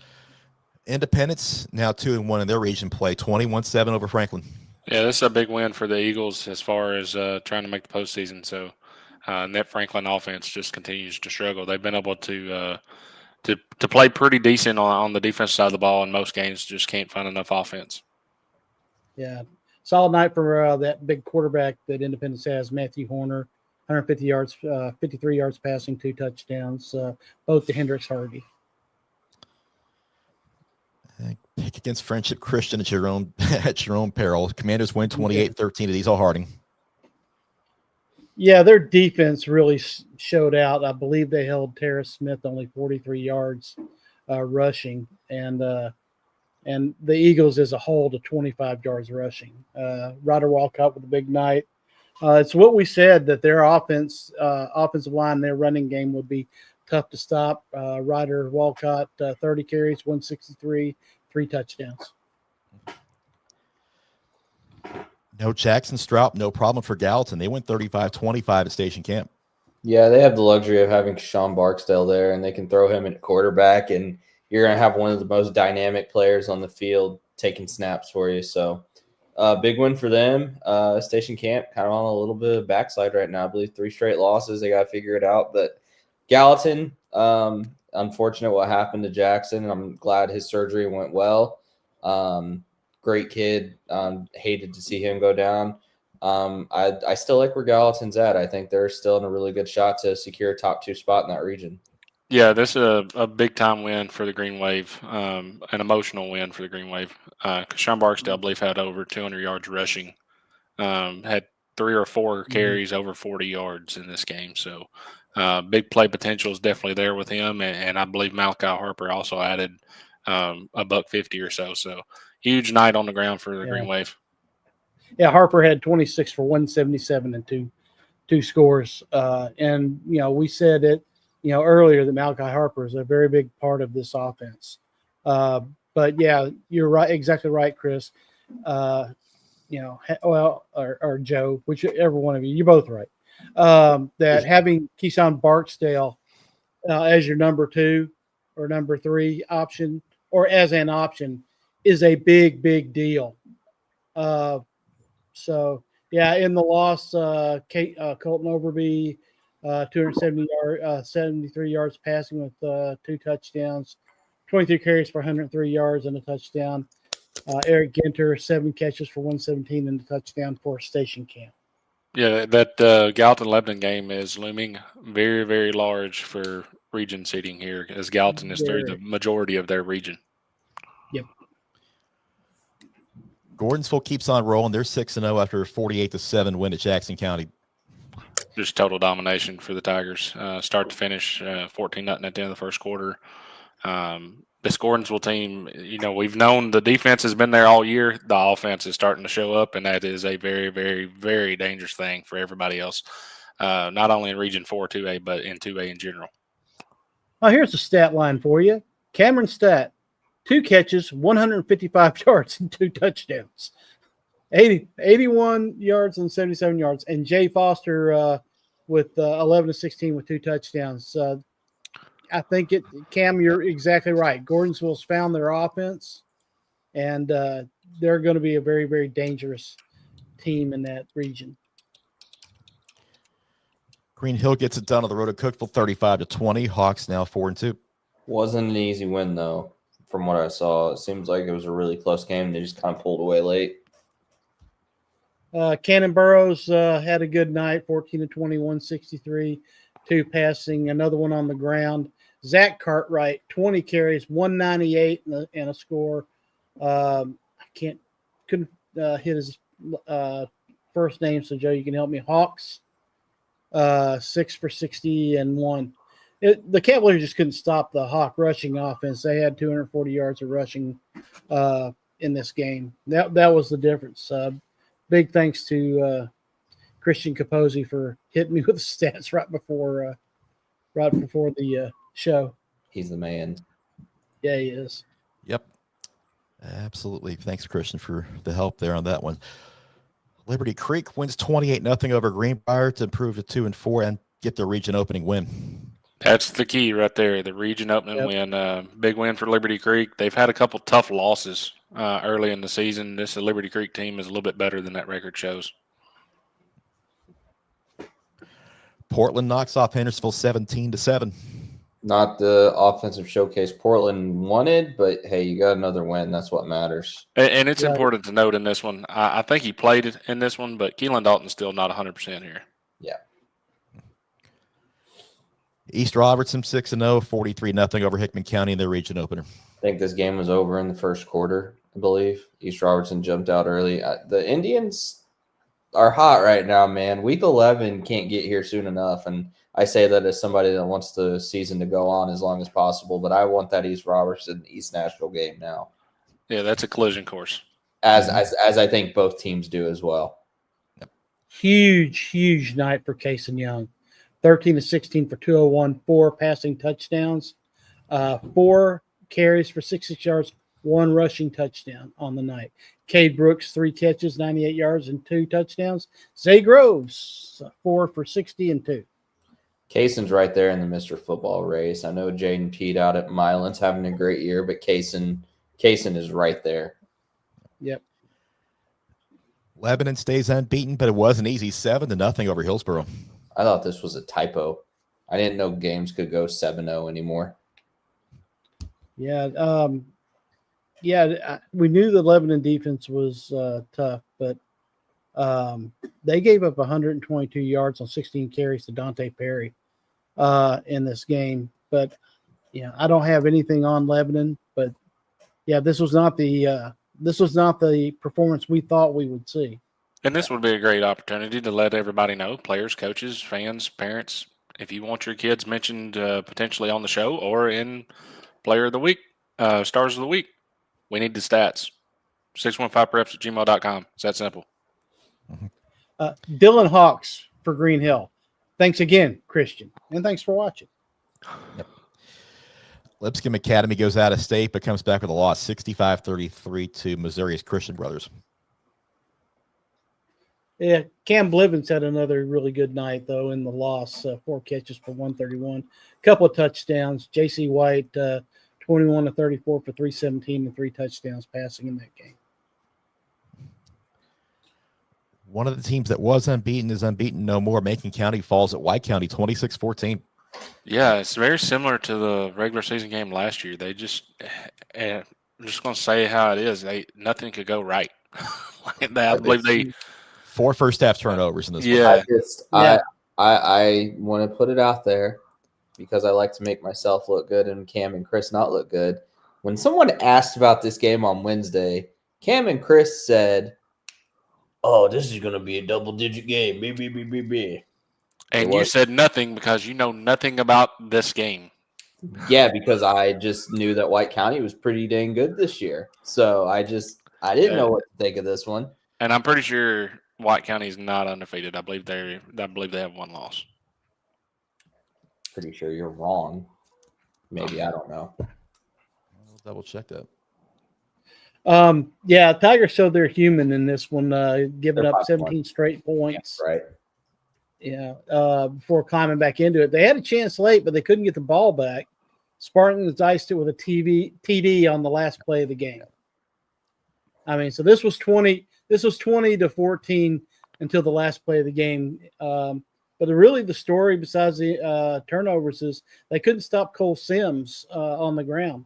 Independence now 2-1 in their region play, 21-7 over Franklin. Yeah, this is a big win for the Eagles as far as trying to make the postseason. So that Franklin offense just continues to struggle. They've been able to play pretty decent on the defense side of the ball in most games, just can't find enough offense. Yeah, solid night for that big quarterback that Independence has, Matthew Horner, 150 yards, 53 yards passing, 2 touchdowns, both to Hendricks Hardy. Pick against Friendship Christian at your own peril. Commanders win 28-13 to Diesel Harding. Yeah, their defense really showed out. I believe they held Terrace Smith only 43 yards rushing, and the Eagles as a whole to 25 yards rushing. Ryder Walcott with a big night. It's what we said, that their offensive line, their running game would be tough to stop. Ryder Walcott, 30 carries, 163, 3 touchdowns. No Jackson Strout, no problem for Gallatin. They went 35-25 at Station Camp. Yeah, they have the luxury of having Sean Barksdale there, and they can throw him at quarterback, and you're going to have one of the most dynamic players on the field taking snaps for you. So big win for them. Station Camp kind of on a little bit of backslide right now. I believe 3 straight losses. They got to figure it out. But Gallatin, unfortunate what happened to Jackson. I'm glad his surgery went well. Great kid. Hated to see him go down. I still like where Gallatin's at. I think they're still in a really good shot to secure a top 2 spot in that region. Yeah, this is a big time win for the Green Wave, an emotional win for the Green Wave. Sean Barksdale, I believe, had over 200 yards rushing, had 3 or 4 carries over 40 yards in this game. So big play potential is definitely there with him. And I believe Malachi Harper also added $150 or so. So huge night on the ground for the Green Wave. Yeah, Harper had 26 for 177 and two scores. And, we said it, earlier that Malachi Harper is a very big part of this offense. But yeah, you're right. Exactly right, Chris. Or Joe, whichever one of you, you're both right. That having Keyshawn Barksdale as your number 2 or number 3 option, or as an option, is a big, big deal. So yeah, in the loss, Colton Overby, 73 yards passing with 2 touchdowns, 23 carries for 103 yards and a touchdown. Eric Ginter, 7 catches for 117 and a touchdown for Station Camp. Yeah, that Gallatin-Lebanon game is looming very, very large for region seating here, as Gallatin is through the majority of their region. Yep. Gordonsville keeps on rolling. They're 6-0 after a 48-7 win at Jackson County. Just total domination for the Tigers, start to finish, 14-0 at the end of the first quarter. This Gordonsville team, we've known the defense has been there all year. The offense is starting to show up, and that is a very, very, very dangerous thing for everybody else, not only in Region 4 2A, but in 2A in general. Oh, here's a stat line for you. Cameron Stat, 2 catches, 155 yards and 2 touchdowns. 81 yards and 77 yards. And Jay Foster with 11-16 with 2 touchdowns. I think Cam, you're exactly right. Gordonsville's found their offense, and they're going to be a very, very dangerous team in that region. Green Hill gets it done on the road at Cookeville, 35-20. Hawks now 4-2. Wasn't an easy win, though, from what I saw. It seems like it was a really close game. They just kind of pulled away late. Cannon Burrows had a good night, 14-20, 163, 2 passing, another one on the ground. Zach Cartwright, 20 carries, 198 and a score. I couldn't hit his first name, so Joe, you can help me. Hawks, 6 for 60 and 1. The Cavaliers just couldn't stop the Hawk rushing offense. They had 240 yards of rushing in this game. That was the difference. Big thanks to Christian Capozzi for hitting me with the stats right before the show. He's the man. Yeah, he is. Yep. Absolutely. Thanks, Christian, for the help there on that one. Liberty Creek wins 28-0 over Greenbrier to improve to 2-4 and get their region opening win. That's the key right there, the region opening win. Big win for Liberty Creek. They've had a couple tough losses early in the season. This Liberty Creek team is a little bit better than that record shows. Portland knocks off Hendersonville 17-7. Not the offensive showcase Portland wanted, but hey, you got another win. That's what matters. And it's important to note in this one, I think he played in this one, but Keelan Dalton's still not 100% here. Yeah. East Robertson 6-0, 43-0 over Hickman County in their region opener. I think this game was over in the first quarter, I believe. East Robertson jumped out early. The Indians are hot right now, man. Week 11 can't get here soon enough, and I say that as somebody that wants the season to go on as long as possible, but I want that East Robertson East Nashville game now. Yeah, that's a collision course. As I think both teams do as well. Yep. Huge night for Case and Young. 13-16 for 201, 4 passing touchdowns, 4 carries for 66 yards, 1 rushing touchdown on the night. Cade Brooks, 3 catches, 98 yards, and 2 touchdowns. Zay Groves, 4 for 60 and 2. Kaysen's right there in the Mr. Football race. I know Jaden Pete out at Milan's having a great year, but Kaysen is right there. Yep. Lebanon stays unbeaten, but it was an easy 7-0 over Hillsboro. I thought this was a typo. I didn't know games could go 7-0 anymore. Yeah. We knew the Lebanon defense was tough, but they gave up 122 yards on 16 carries to Dante Perry in this game. But I don't have anything on Lebanon, but this was not the performance we thought we would see. And this would be a great opportunity to let everybody know, players, coaches, fans, parents, if you want your kids mentioned potentially on the show or in Player of the Week, Stars of the Week, we need the stats. 615preps@gmail.com. It's that simple. Dylan Hawks for Green Hill. Thanks again, Christian, and thanks for watching. Yep. Lipscomb Academy goes out of state, but comes back with a loss, 65-33 to Missouri's Christian Brothers. Yeah, Cam Blivens had another really good night, though, in the loss. 4 catches for 131. A couple of touchdowns. J.C. White, 21-34 for 317 and 3 touchdowns passing in that game. One of the teams that was unbeaten is unbeaten no more. Macon County falls at White County 26-14. Yeah, it's very similar to the regular season game last year. They just, I'm just going to say how it is. Nothing could go right. I believe they 4 first-half turnovers in this one. Yeah. I want to put it out there because I like to make myself look good and Cam and Chris not look good. When someone asked about this game on Wednesday, Cam and Chris said, "Oh, this is going to be a double-digit game." And you said nothing because you know nothing about this game. Yeah, because I just knew that White County was pretty dang good this year. So I didn't know what to think of this one. And I'm pretty sure White County is not undefeated. I believe they have 1 loss. Pretty sure you're wrong. Maybe, I don't know. We'll double check that. Tigers showed they're human in this one, giving They're up 17 5-1. straight points. Yeah, right. Before climbing back into it. They had a chance late, but they couldn't get the ball back. Spartans iced it with a TD on the last play of the game. I mean, so this was 20-14 until the last play of the game. But really the story besides the turnovers is they couldn't stop Cole Sims on the ground.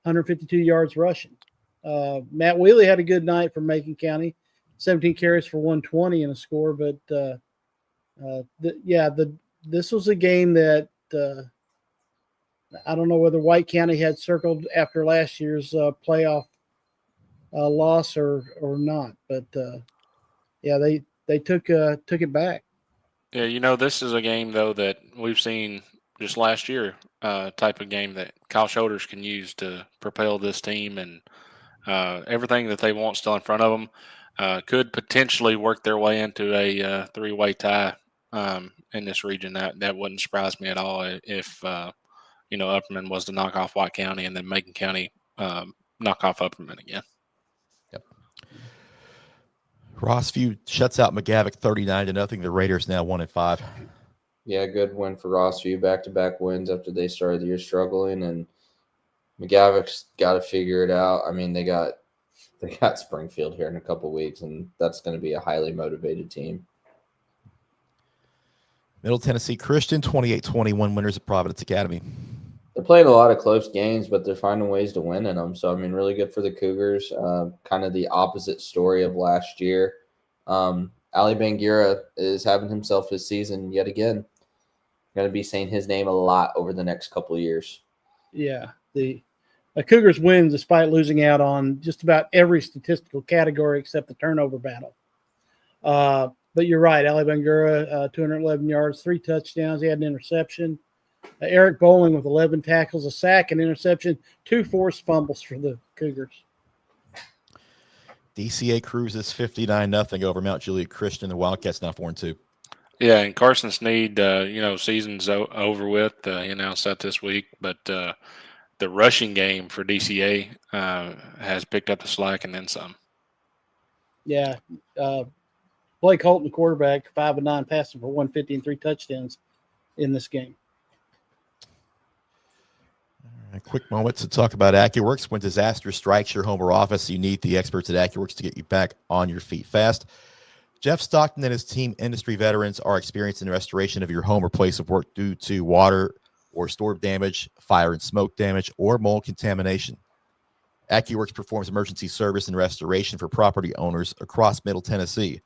152 yards rushing. Matt Wheely had a good night for Macon County. 17 carries for 120 in a score, but this was a game that I don't know whether White County had circled after last year's playoff loss or not, but they took it back. Yeah, this is a game though that we've seen just last year, type of game that Kyle Shoulders can use to propel this team, and everything that they want still in front of them could potentially work their way into a 3-way tie in this region. That wouldn't surprise me at all if Upperman was to knock off White County and then Macon County knock off Upperman again. Yep. Rossview shuts out McGavock 39-0. The Raiders now 1-5. Yeah, good win for Rossview. Back-to-back wins after they started the year struggling, and McGavock's got to figure it out. I mean, they got Springfield here in a couple weeks, and that's going to be a highly motivated team. Middle Tennessee Christian 28-21 winners of Providence Academy. They're playing a lot of close games, but they're finding ways to win in them. So, I mean, really good for the Cougars. Kind of the opposite story of last year. Ali Bangira is having himself his season yet again. Going to be saying his name a lot over the next couple of years. Yeah, the Cougars win despite losing out on just about every statistical category except the turnover battle. But you're right, Ali Bangura, 211 yards, 3 touchdowns. He had an interception. Eric Bowling with 11 tackles, a sack, an interception, 2 forced fumbles for the Cougars. DCA cruises 59-0 over Mount Juliet Christian. The Wildcats now 4-2. Yeah, and Carson Sneed, season's over with. He announced that this week. But the rushing game for DCA has picked up the slack and then some. Yeah. Blake Holton, quarterback, 5-9, passing for 150 and 3 touchdowns in this game. A quick moment to talk about Accuworks. When disaster strikes your home or office, you need the experts at Accuworks to get you back on your feet fast. Jeff Stockton and his team, industry veterans, are experienced in the restoration of your home or place of work due to water or storm damage, fire and smoke damage, or mold contamination. Accuworks performs emergency service and restoration for property owners across Middle Tennessee.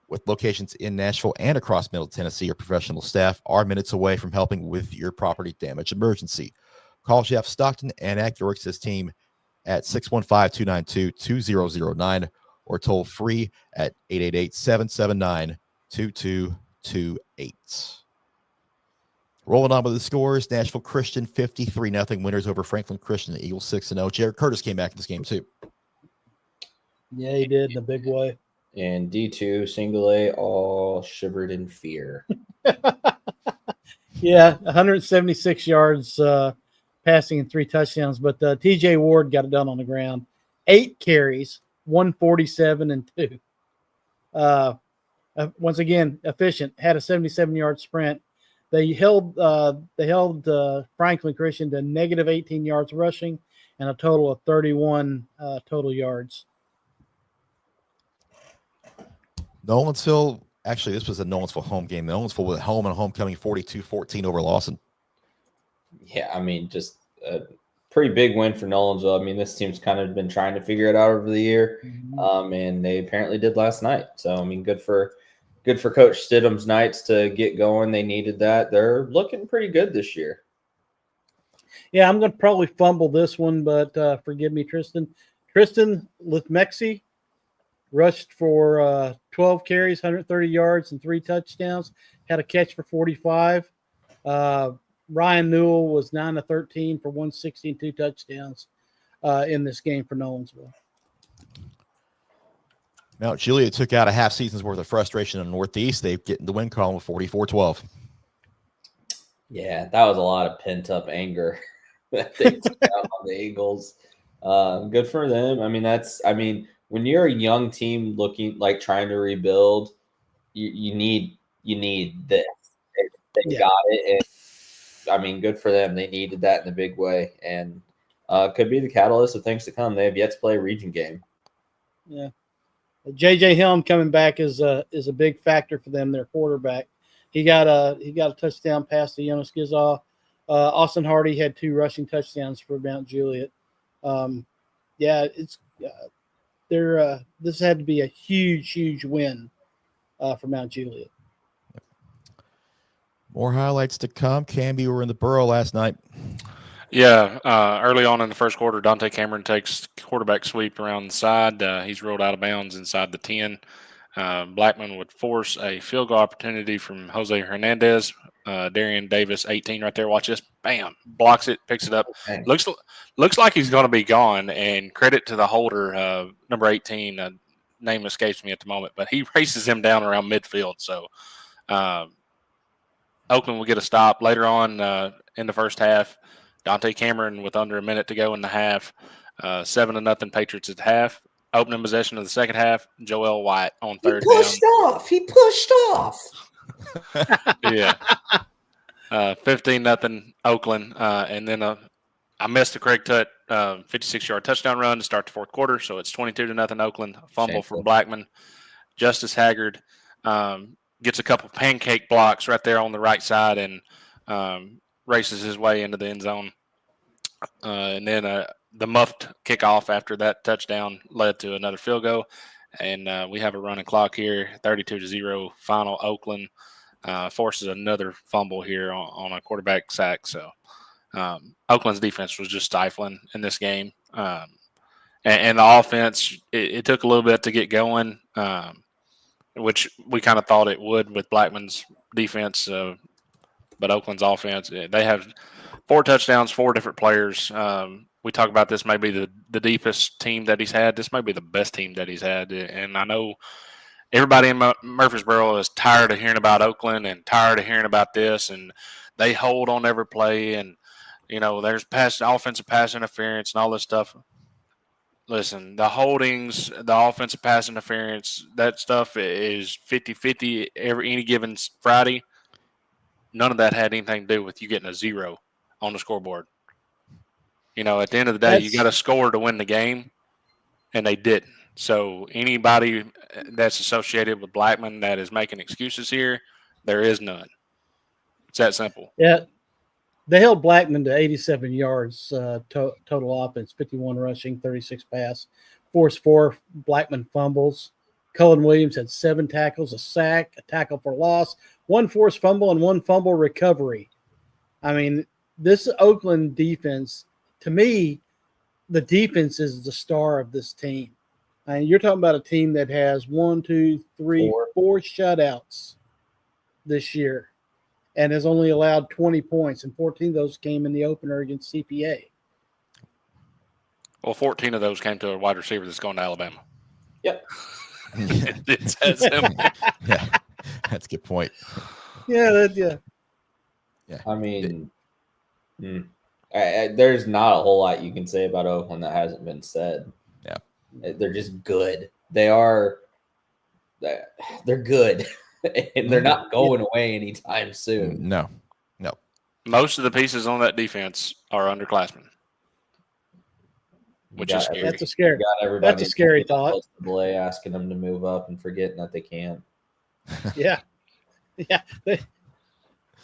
With locations in Nashville and across Middle Tennessee, your professional staff are minutes away from helping with your property damage emergency. Call Jeff Stockton and Accuworks' team at 615-292-2009 or toll free at 888-779-2228. Rolling on with the scores, Nashville Christian 53-0 winners over Franklin Christian. The Eagles 6-0. Jared Curtis came back in this game too. Yeah, he did in a big way. And D2 single A all shivered in fear. Yeah, 176 yards passing and 3 touchdowns, but TJ Ward got it done on the ground. 8 carries, 147 and 2. Once again, efficient. Had a 77-yard sprint. They held Franklin Christian to negative 18 yards rushing and a total of 31 total yards. Nolensville, actually, this was a Nolensville home game. Nolensville with home and homecoming 42-14 over Lawson. Yeah, I mean, just a pretty big win for Nolensville. I mean, this team's kind of been trying to figure it out over the year, and they apparently did last night. So, I mean, good for Coach Stidham's Knights to get going. They needed that. They're looking pretty good this year. Yeah, I'm going to probably fumble this one, but forgive me, Tristan. Tristan Lithmexi rushed for 12 carries, 130 yards, and 3 touchdowns. Had a catch for 45. Ryan Newell was 9-13 for 160 and 2 touchdowns in this game for Nolensville. Mount Juliet took out a half season's worth of frustration in the Northeast. They get in the win column with 44-12. Yeah, that was a lot of pent-up anger that they took out on the Eagles. Good for them. I mean, when you're a young team looking like trying to rebuild, you need this. They got it. And, I mean, good for them. They needed that in a big way, and could be the catalyst of things to come. They have yet to play a region game. Yeah, J.J. Helm coming back is a big factor for them. Their quarterback, he got a touchdown pass to Jonas Gizaw. Austin Hardy had 2 rushing touchdowns for Mount Juliet. It's this had to be a huge win for Mount Juliet. More highlights to come. Canby were in the Borough last night. Yeah, early on in the first quarter, Dante Cameron takes quarterback sweep around the side. He's rolled out of bounds inside the 10. Blackman would force a field goal opportunity from Jose Hernandez. Darian Davis, 18 right there. Watch this. Bam. Blocks it, picks it up. Okay. Looks like he's going to be gone, and credit to the holder, number 18. Name escapes me at the moment, but he races him down around midfield. So Oakland will get a stop later on in the first half. Dante Cameron with under a minute to go in the half. 7-0 Patriots at half. Opening possession of the second half, Joel White on third down. He pushed off. Yeah. 15-0 Oakland. And then I missed the Craig Tutt 56-yard touchdown run to start the fourth quarter. So it's 22-0 Oakland. Fumble Shameful. from Blackman. Justice Haggard gets a couple pancake blocks right there on the right side and races his way into the end zone. And then the muffed kickoff after that touchdown led to another field goal. And we have a running clock here, 32-0 final. Oakland forces another fumble here on a quarterback sack. So Oakland's defense was just stifling in this game. And the offense, it took a little bit to get going, which we kind of thought it would with Blackman's defense. But Oakland's offense, they have 4 touchdowns, 4 different players. We talk about this may be the deepest team that he's had. This might be the best team that he's had. And I know everybody in Murfreesboro is tired of hearing about Oakland and tired of hearing about this. And they hold on every play. And, you know, there's offensive pass interference and all this stuff. Listen, the holdings, the offensive pass interference, that stuff is 50-50 any given Friday. none of that had anything to do with you getting a 0 on the scoreboard. You know, at the end of the day, you got to score to win the game, and they didn't. So anybody that's associated with Blackman that is making excuses here, there is none. It's that simple. Yeah, they held Blackman to 87 yards total offense, 51 rushing, 36 pass, forced 4 Blackman fumbles. Cullen Williams had 7 tackles, a sack, a tackle for loss, 1 forced fumble, and 1 fumble recovery. I mean, this Oakland defense, to me, the defense is the star of this team. I mean, you're talking about a team that has 4 shutouts this year and has only allowed 20 points, and 14 of those came in the opener against CPA. Well, 14 of those came to a wide receiver that's going to Alabama. Yep. It's that simple. Yeah, that's a good point. Yeah. I mean, there's not a whole lot you can say about Oakland that hasn't been said. Yeah. They're just good. They're good, and they're not going away anytime soon. No. Most of the pieces on that defense are underclassmen, which is scary. That's a scary. Got everybody That's a scary thought. Delay asking them to move up and forgetting that they can't. Yeah.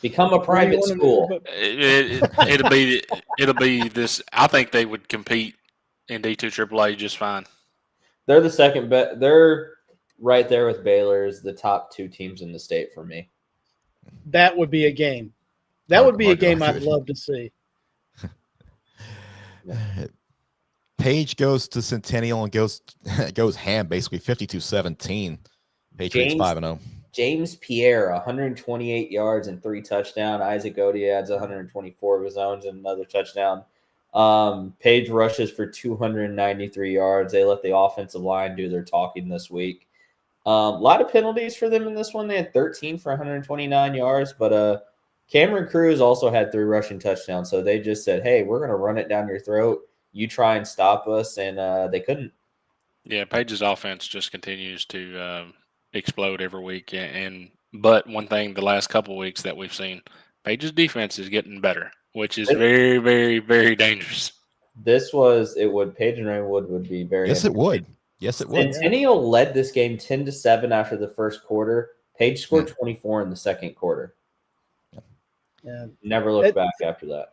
Become a private school. It'll be this. I think they would compete in D2 AAA just fine. They're the second best. They're right there with Baylor as the top 2 teams in the state for me. That would be a game. That would be a game I'd love to see. Page goes to Centennial and goes ham, basically 52-17. Patriots 5-0. James Pierre, 128 yards and 3 touchdowns. Isaac Odie adds 124 of his own and another touchdown. Page rushes for 293 yards. They let the offensive line do their talking this week. A lot of penalties for them in this one. They had 13 for 129 yards, but Cameron Cruz also had 3 rushing touchdowns. So they just said, hey, we're going to run it down your throat. You try and stop us, and they couldn't. Yeah, Page's offense just continues to explode every week. But one thing the last couple of weeks that we've seen, Page's defense is getting better, which is very, very, very dangerous. Page and Rainwood would be very. Yes, it would. Centennial led this game 10-7 after the first quarter. Page scored 24 in the second quarter. Yeah. Never looked back after that.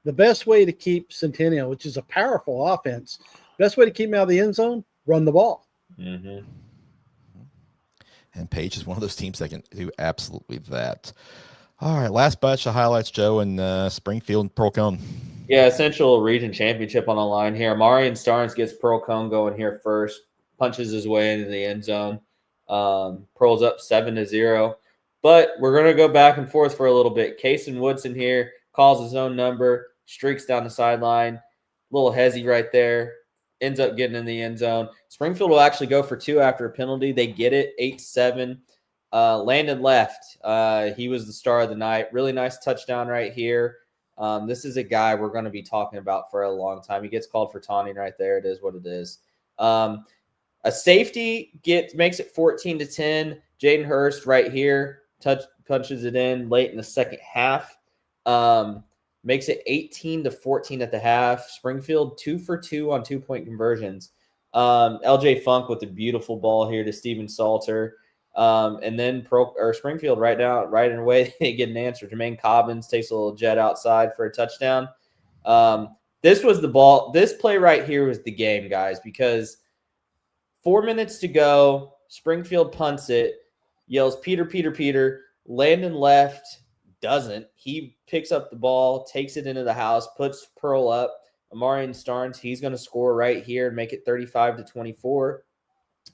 The best way to keep Centennial, which is a powerful offense, best way to keep them out of the end zone, run the ball. Mm-hmm. And Page is one of those teams that can do absolutely that. All right, last batch of highlights, Joe, and Springfield and Pearl Cone. Yeah, Central Region Championship on the line here. Marion Starnes gets Pearl Cone going here first, punches his way into the end zone. Pearl's up 7-0. But we're going to go back and forth for a little bit. Kason Woodson here calls his own number, streaks down the sideline. Little hezzy right there. Ends up getting in the end zone. Springfield will actually go for 2 after a penalty. They get it, 8-7. Landon left. He was the star of the night. Really nice touchdown right here. This is a guy we're going to be talking about for a long time. He gets called for taunting right there. It is what it is. A safety makes it 14-10. Jaden Hurst right here punches it in late in the second half. Makes it 18-14 at the half. Springfield 2 for 2 on 2-point conversions. LJ Funk with a beautiful ball here to Steven Salter. And then Springfield right in away, they get an answer. Jermaine Cobbins takes a little jet outside for a touchdown. This was the ball. This play right here was the game, guys, because 4 minutes to go. Springfield punts it, yells, Peter, Peter, Peter. Landon left, doesn't. He picks up the ball, takes it into the house, puts Pearl up. Amarian Starnes, he's going to score right here and make it 35-24.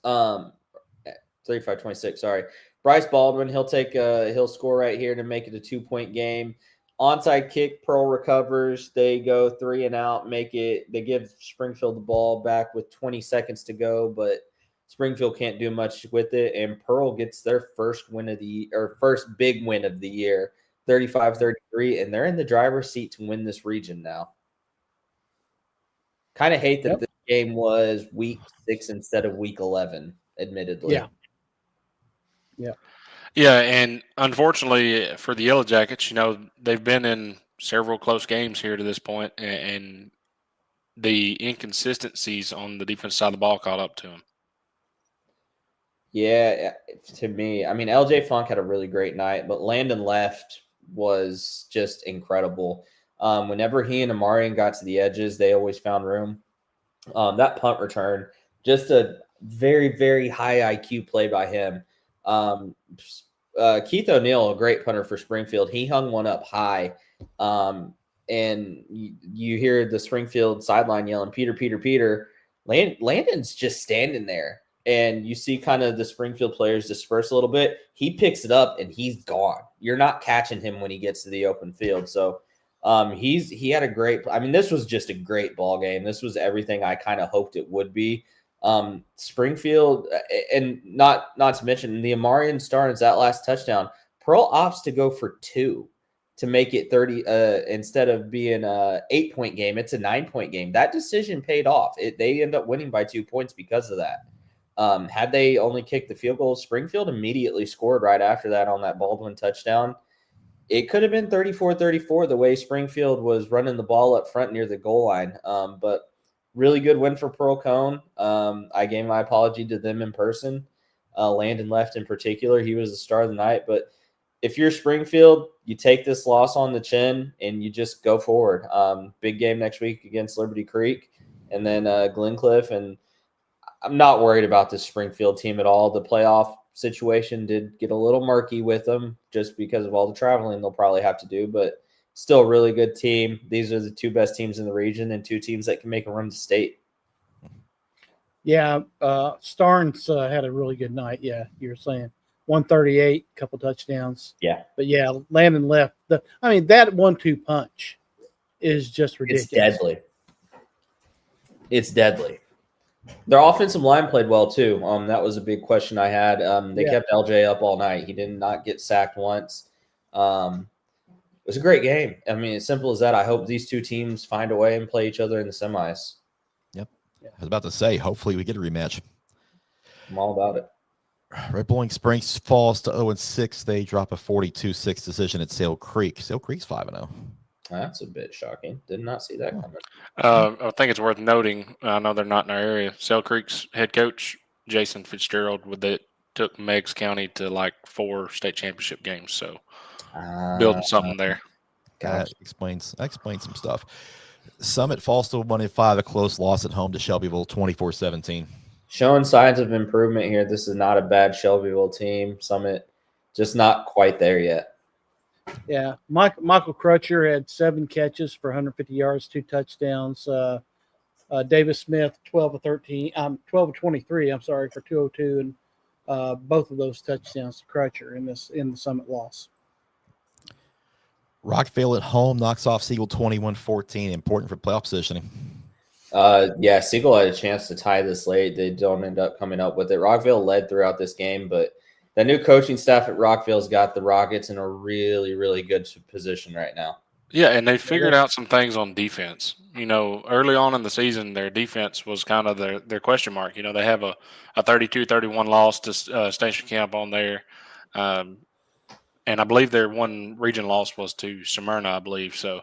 35-26, sorry. Bryce Baldwin, he'll score right here to make it a 2-point game. Onside kick, Pearl recovers. They go 3 and out, they give Springfield the ball back with 20 seconds to go, but Springfield can't do much with it, and Pearl gets their first big win of the year, 35-33, and they're in the driver's seat to win this region now. Kind of hate that this game was week 6 instead of week 11, admittedly. Yeah. Yeah, and unfortunately for the Yellow Jackets, they've been in several close games here to this point, and the inconsistencies on the defense side of the ball caught up to them. Yeah, to me, I mean, LJ Funk had a really great night, but Landon Left was just incredible. Whenever he and Amarian got to the edges, they always found room. That punt return, just a very, very high IQ play by him. Keith O'Neill, a great punter for Springfield, he hung one up high. And you hear the Springfield sideline yelling, Peter, Peter, Peter. Landon's just standing there. And you see kind of the Springfield players disperse a little bit. He picks it up and he's gone. You're not catching him when he gets to the open field. So he had a great. I mean, this was just a great ball game. This was everything I kind of hoped it would be. Springfield, and not to mention the Amarian Starnes, that last touchdown. Pearl opts to go for 2 to make it 30 instead of being a 8-point game. It's a 9-point game. That decision paid off. They end up winning by 2 points because of that. Had they only kicked the field goal, Springfield immediately scored right after that on that Baldwin touchdown. It could have been 34-34 the way Springfield was running the ball up front near the goal line. But really good win for Pearl Cone. I gave my apology to them in person. Landon Left in particular, he was the star of the night. But if you're Springfield, you take this loss on the chin and you just go forward. Big game next week against Liberty Creek and then Glencliff. And I'm not worried about this Springfield team at all. The playoff situation did get a little murky with them just because of all the traveling they'll probably have to do, but still a really good team. These are the 2 best teams in the region and 2 teams that can make a run to state. Yeah, Starnes had a really good night. Yeah, you were saying 138, couple touchdowns. Yeah. But yeah, Landon Left. That 1-2 punch is just ridiculous. It's deadly. Their offensive line played well too. That was a big question I had. They kept LJ up all night. He did not get sacked once. It was a great game. I mean, as simple as that. I hope these 2 teams find a way and play each other in the semis. Yep. I was about to say, hopefully we get a rematch. I'm all about it. Red Bowling Springs falls to 0-6. They drop a 42-6 decision at Sale Creek. Sale Creek's 5-0. That's a bit shocking. Did not see that coming. I think it's worth noting. I know they're not in our area. Sale Creek's head coach Jason Fitzgerald took Meigs County to like 4 state championship games. So building something there. That explains some stuff. Summit falls to 1-5. A close loss at home to Shelbyville, 24-17. Showing signs of improvement here. This is not a bad Shelbyville team. Summit just not quite there yet. Yeah, Michael Crutcher had 7 catches for 150 yards, 2 touchdowns. Davis Smith, 12 of 23. I'm sorry, for 202, and both of those touchdowns to Crutcher in the Summit loss. Rockville at home knocks off Siegel 21-14. Important for playoff positioning. Yeah, Siegel had a chance to tie this late. They don't end up coming up with it. Rockville led throughout this game, but the new coaching staff at Rockville's got the Rockets in a really, really good position right now. Yeah, and they figured out some things on defense. Early on in the season, their defense was kind of their question mark. They have a 32-31 loss to Station Camp on there. And I believe their one region loss was to Smyrna, I believe. So,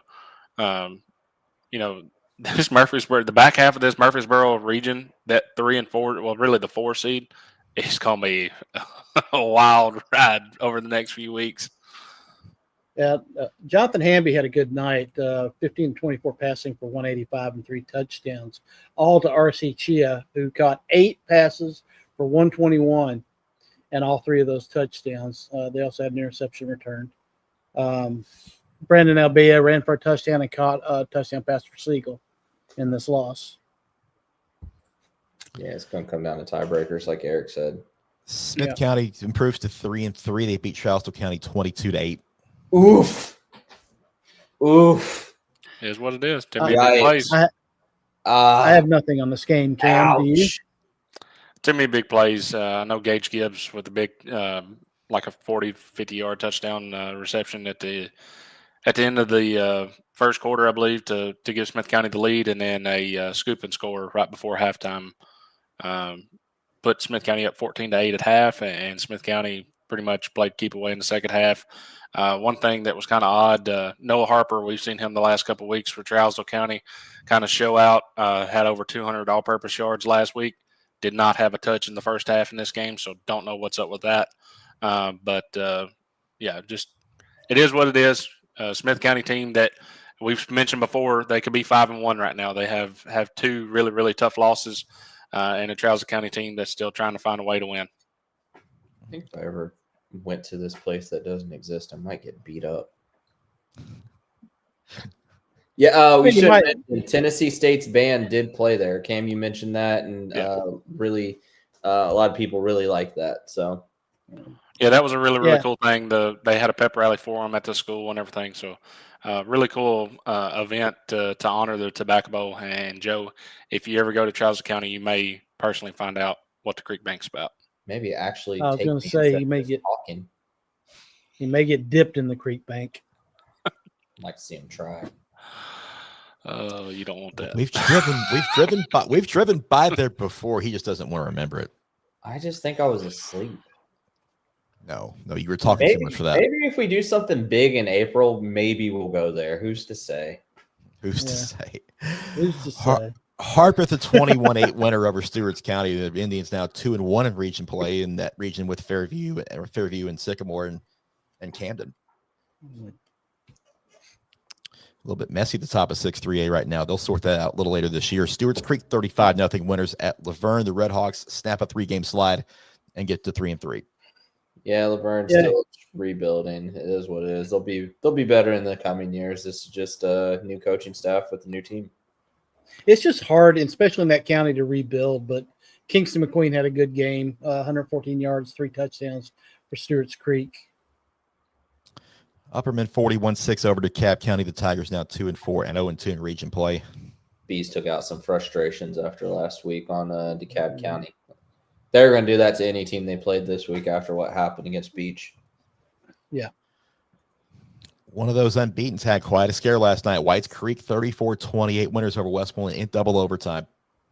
this Murfreesboro, the back half of this Murfreesboro region, that 3 and 4, well, really the 4 seed, it's going to be a wild ride over the next few weeks. Yeah, Jonathan Hamby had a good night, 15-24 passing for 185 and 3 touchdowns, all to R.C. Chia, who caught 8 passes for 121, and all 3 of those touchdowns. They also had an interception return. Brandon Albea ran for a touchdown and caught a touchdown pass for Siegel in this loss. Yeah, it's going to come down to tiebreakers, like Eric said. Smith County improves to 3-3. They beat Charleston County 22-8. Oof. Is what it is. I have nothing on this game, Cam. Do you? Too many big plays. I know Gage Gibbs with the big, like a 40, 50-yard touchdown reception at the end of the first quarter, I believe, to give Smith County the lead, and then a scoop and score right before halftime. Put Smith County up 14-8 at half, and Smith County pretty much played keep away in the second half. One thing that was kind of odd, Noah Harper, we've seen him the last couple of weeks for Trousdale County kind of show out, had over 200 all-purpose yards last week. Did not have a touch in the first half in this game, so don't know what's up with that. Yeah, just it is what it is. Smith County team that we've mentioned before, they could be 5-1 right now. They have two really, really tough losses, and a Trousdale County team that's still trying to find a way to win. I think if I ever went to this place that doesn't exist, I might get beat up. Yeah, we should mention Tennessee State's band did play there. Cam, you mentioned that, and really, a lot of people really like that. So, yeah, that was a really, really cool thing. They had a pep rally for them at the school and everything. So, really cool event to honor the Tobacco Bowl. And Joe, if you ever go to Trousdale County, you may personally find out what the Creek Bank's about. Maybe actually, I was going to say he may get dipped in the Creek Bank. I'd like to see him try. Oh, you don't want that. We've driven by there before. He just doesn't want to remember it. I just think I was asleep. No, you were talking too much for that. Maybe if we do something big in April, maybe we'll go there. Who's to say? Who's to say? Harper, the 21-8 winner over Stewart's County. The Indians now 2-1 in region play in that region with Fairview and Sycamore and Camden. A little bit messy at the top of 6-3A right now. They'll sort that out a little later this year. Stewart's Creek 35-0 winners at Laverne. The Redhawks snap a 3-game slide and get to 3-3. Yeah, Laverne's still rebuilding. It is what it is. They'll be better in the coming years. This is just a new coaching staff with a new team. It's just hard, especially in that county, to rebuild. But Kingston McQueen had a good game, 114 yards, 3 touchdowns for Stewart's Creek. Upperman 41-6 over to DeKalb County. The Tigers now 2-4 and 0-2 in region play. Bees took out some frustrations after last week on DeKalb County. They're going to do that to any team they played this week after what happened against Beach. Yeah. One of those unbeatens had quite a scare last night. Whites Creek 34-28 winners over Westmoreland in double overtime.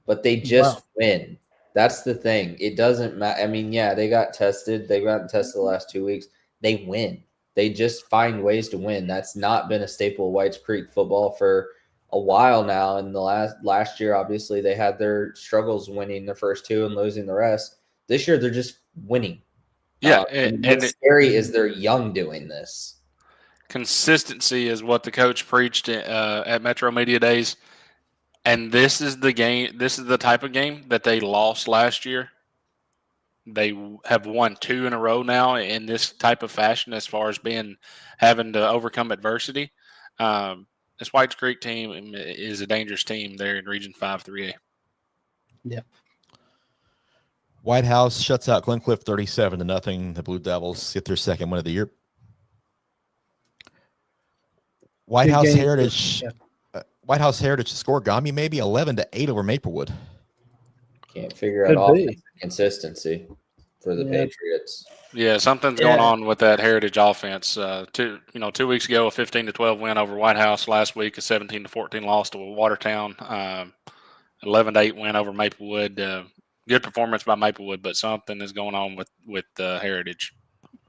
But they just win. That's the thing. It doesn't matter. I mean, yeah, they got tested. They got tested the last 2 weeks. They win. They just find ways to win. That's not been a staple of Whites Creek football for a while now. And the last year, obviously, they had their struggles winning the first 2 and losing the rest. This year, they're just winning. Yeah, and what's scary is they're young doing this. Consistency is what the coach preached at Metro Media Days. And this is the game. This is the type of game that they lost last year. They have won 2 in a row now in this type of fashion as far as having to overcome adversity. This Whites Creek team is a dangerous team there in Region 5 3A. Yeah. White House shuts out Glencliff 37-0. The Blue Devils get their second win of the year. White House Heritage Scorigami maybe 11-8 over Maplewood. Can't figure out offensive consistency for the Patriots. Yeah, something's going on with that Heritage offense. 2 weeks ago, a 15-12 win over White House. Last week, a 17-14 loss to Watertown. 11-8 win over Maplewood. Good performance by Maplewood, but something is going on with Heritage.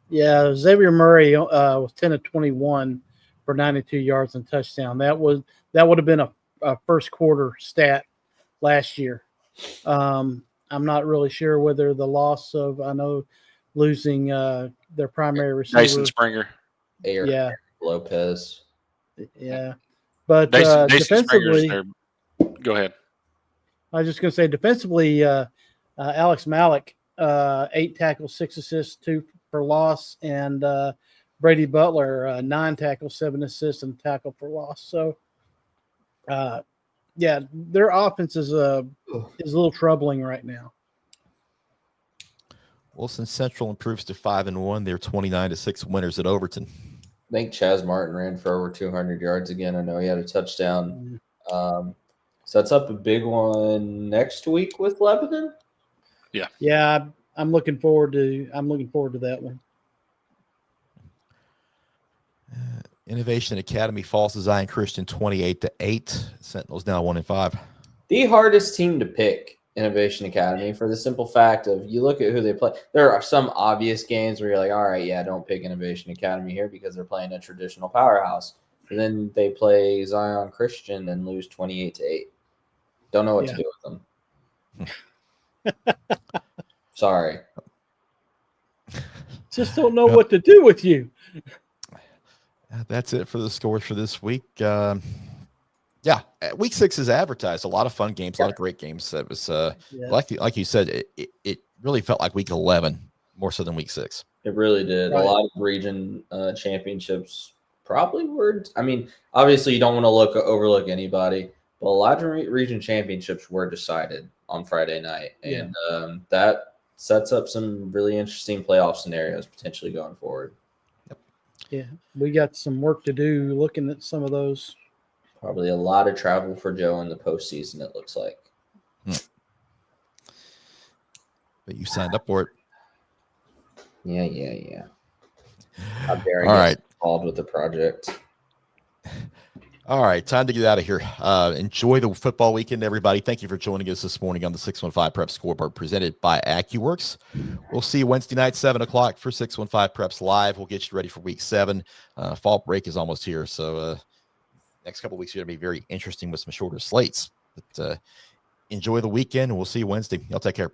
Yeah, Xavier Murray was 10-21 for 92 yards and touchdown. That would have been a first quarter stat last year. I'm not really sure whether the loss of losing their primary receiver, Jason Springer, Lopez. Yeah, but Jason defensively, go ahead. I was just going to say defensively, Alex Malik, 8 tackles, 6 assists, 2 for loss, and Brady Butler, 9 tackles, 7 assists, and tackle for loss. So, their offense is a little troubling right now. Wilson Central improves to 5-1. They're 29-6 winners at Overton. I think Chaz Martin ran for over 200 yards again. I know he had a touchdown. Sets up a big one next week with Lebanon. Yeah, I'm looking forward to that one. Innovation Academy falls to Zion Christian 28-8. Sentinels now 1-5. The hardest team to pick. Innovation Academy for the simple fact of you look at who they play. There are some obvious games where you're like, all right, yeah, don't pick Innovation Academy here because they're playing a traditional powerhouse. And then they play Zion Christian and lose 28-8. Don't know what to do with them. Sorry. Just don't know what to do with you. That's it for the scores for this week. Yeah, week 6 is advertised. A lot of fun games, a lot of great games. That was like you said, it really felt like week 11 more so than week 6. It really did. Right. A lot of region championships probably were. I mean, obviously you don't want to overlook anybody, but a lot of region championships were decided on Friday night, and that sets up some really interesting playoff scenarios potentially going forward. Yeah, we got some work to do looking at some of those. Probably a lot of travel for Joe in the postseason, it looks like. But you signed up for it. Yeah. How dare I All get right. involved with the project? All right, time to get out of here. Enjoy the football weekend, everybody. Thank you for joining us this morning on the 615 Prep Scoreboard presented by Accuworks. We'll see you Wednesday night, 7 o'clock for 615 Preps Live. We'll get you ready for week 7. Fall break is almost here, so next couple of weeks are going to be very interesting with some shorter slates. But enjoy the weekend, and we'll see you Wednesday. Y'all take care.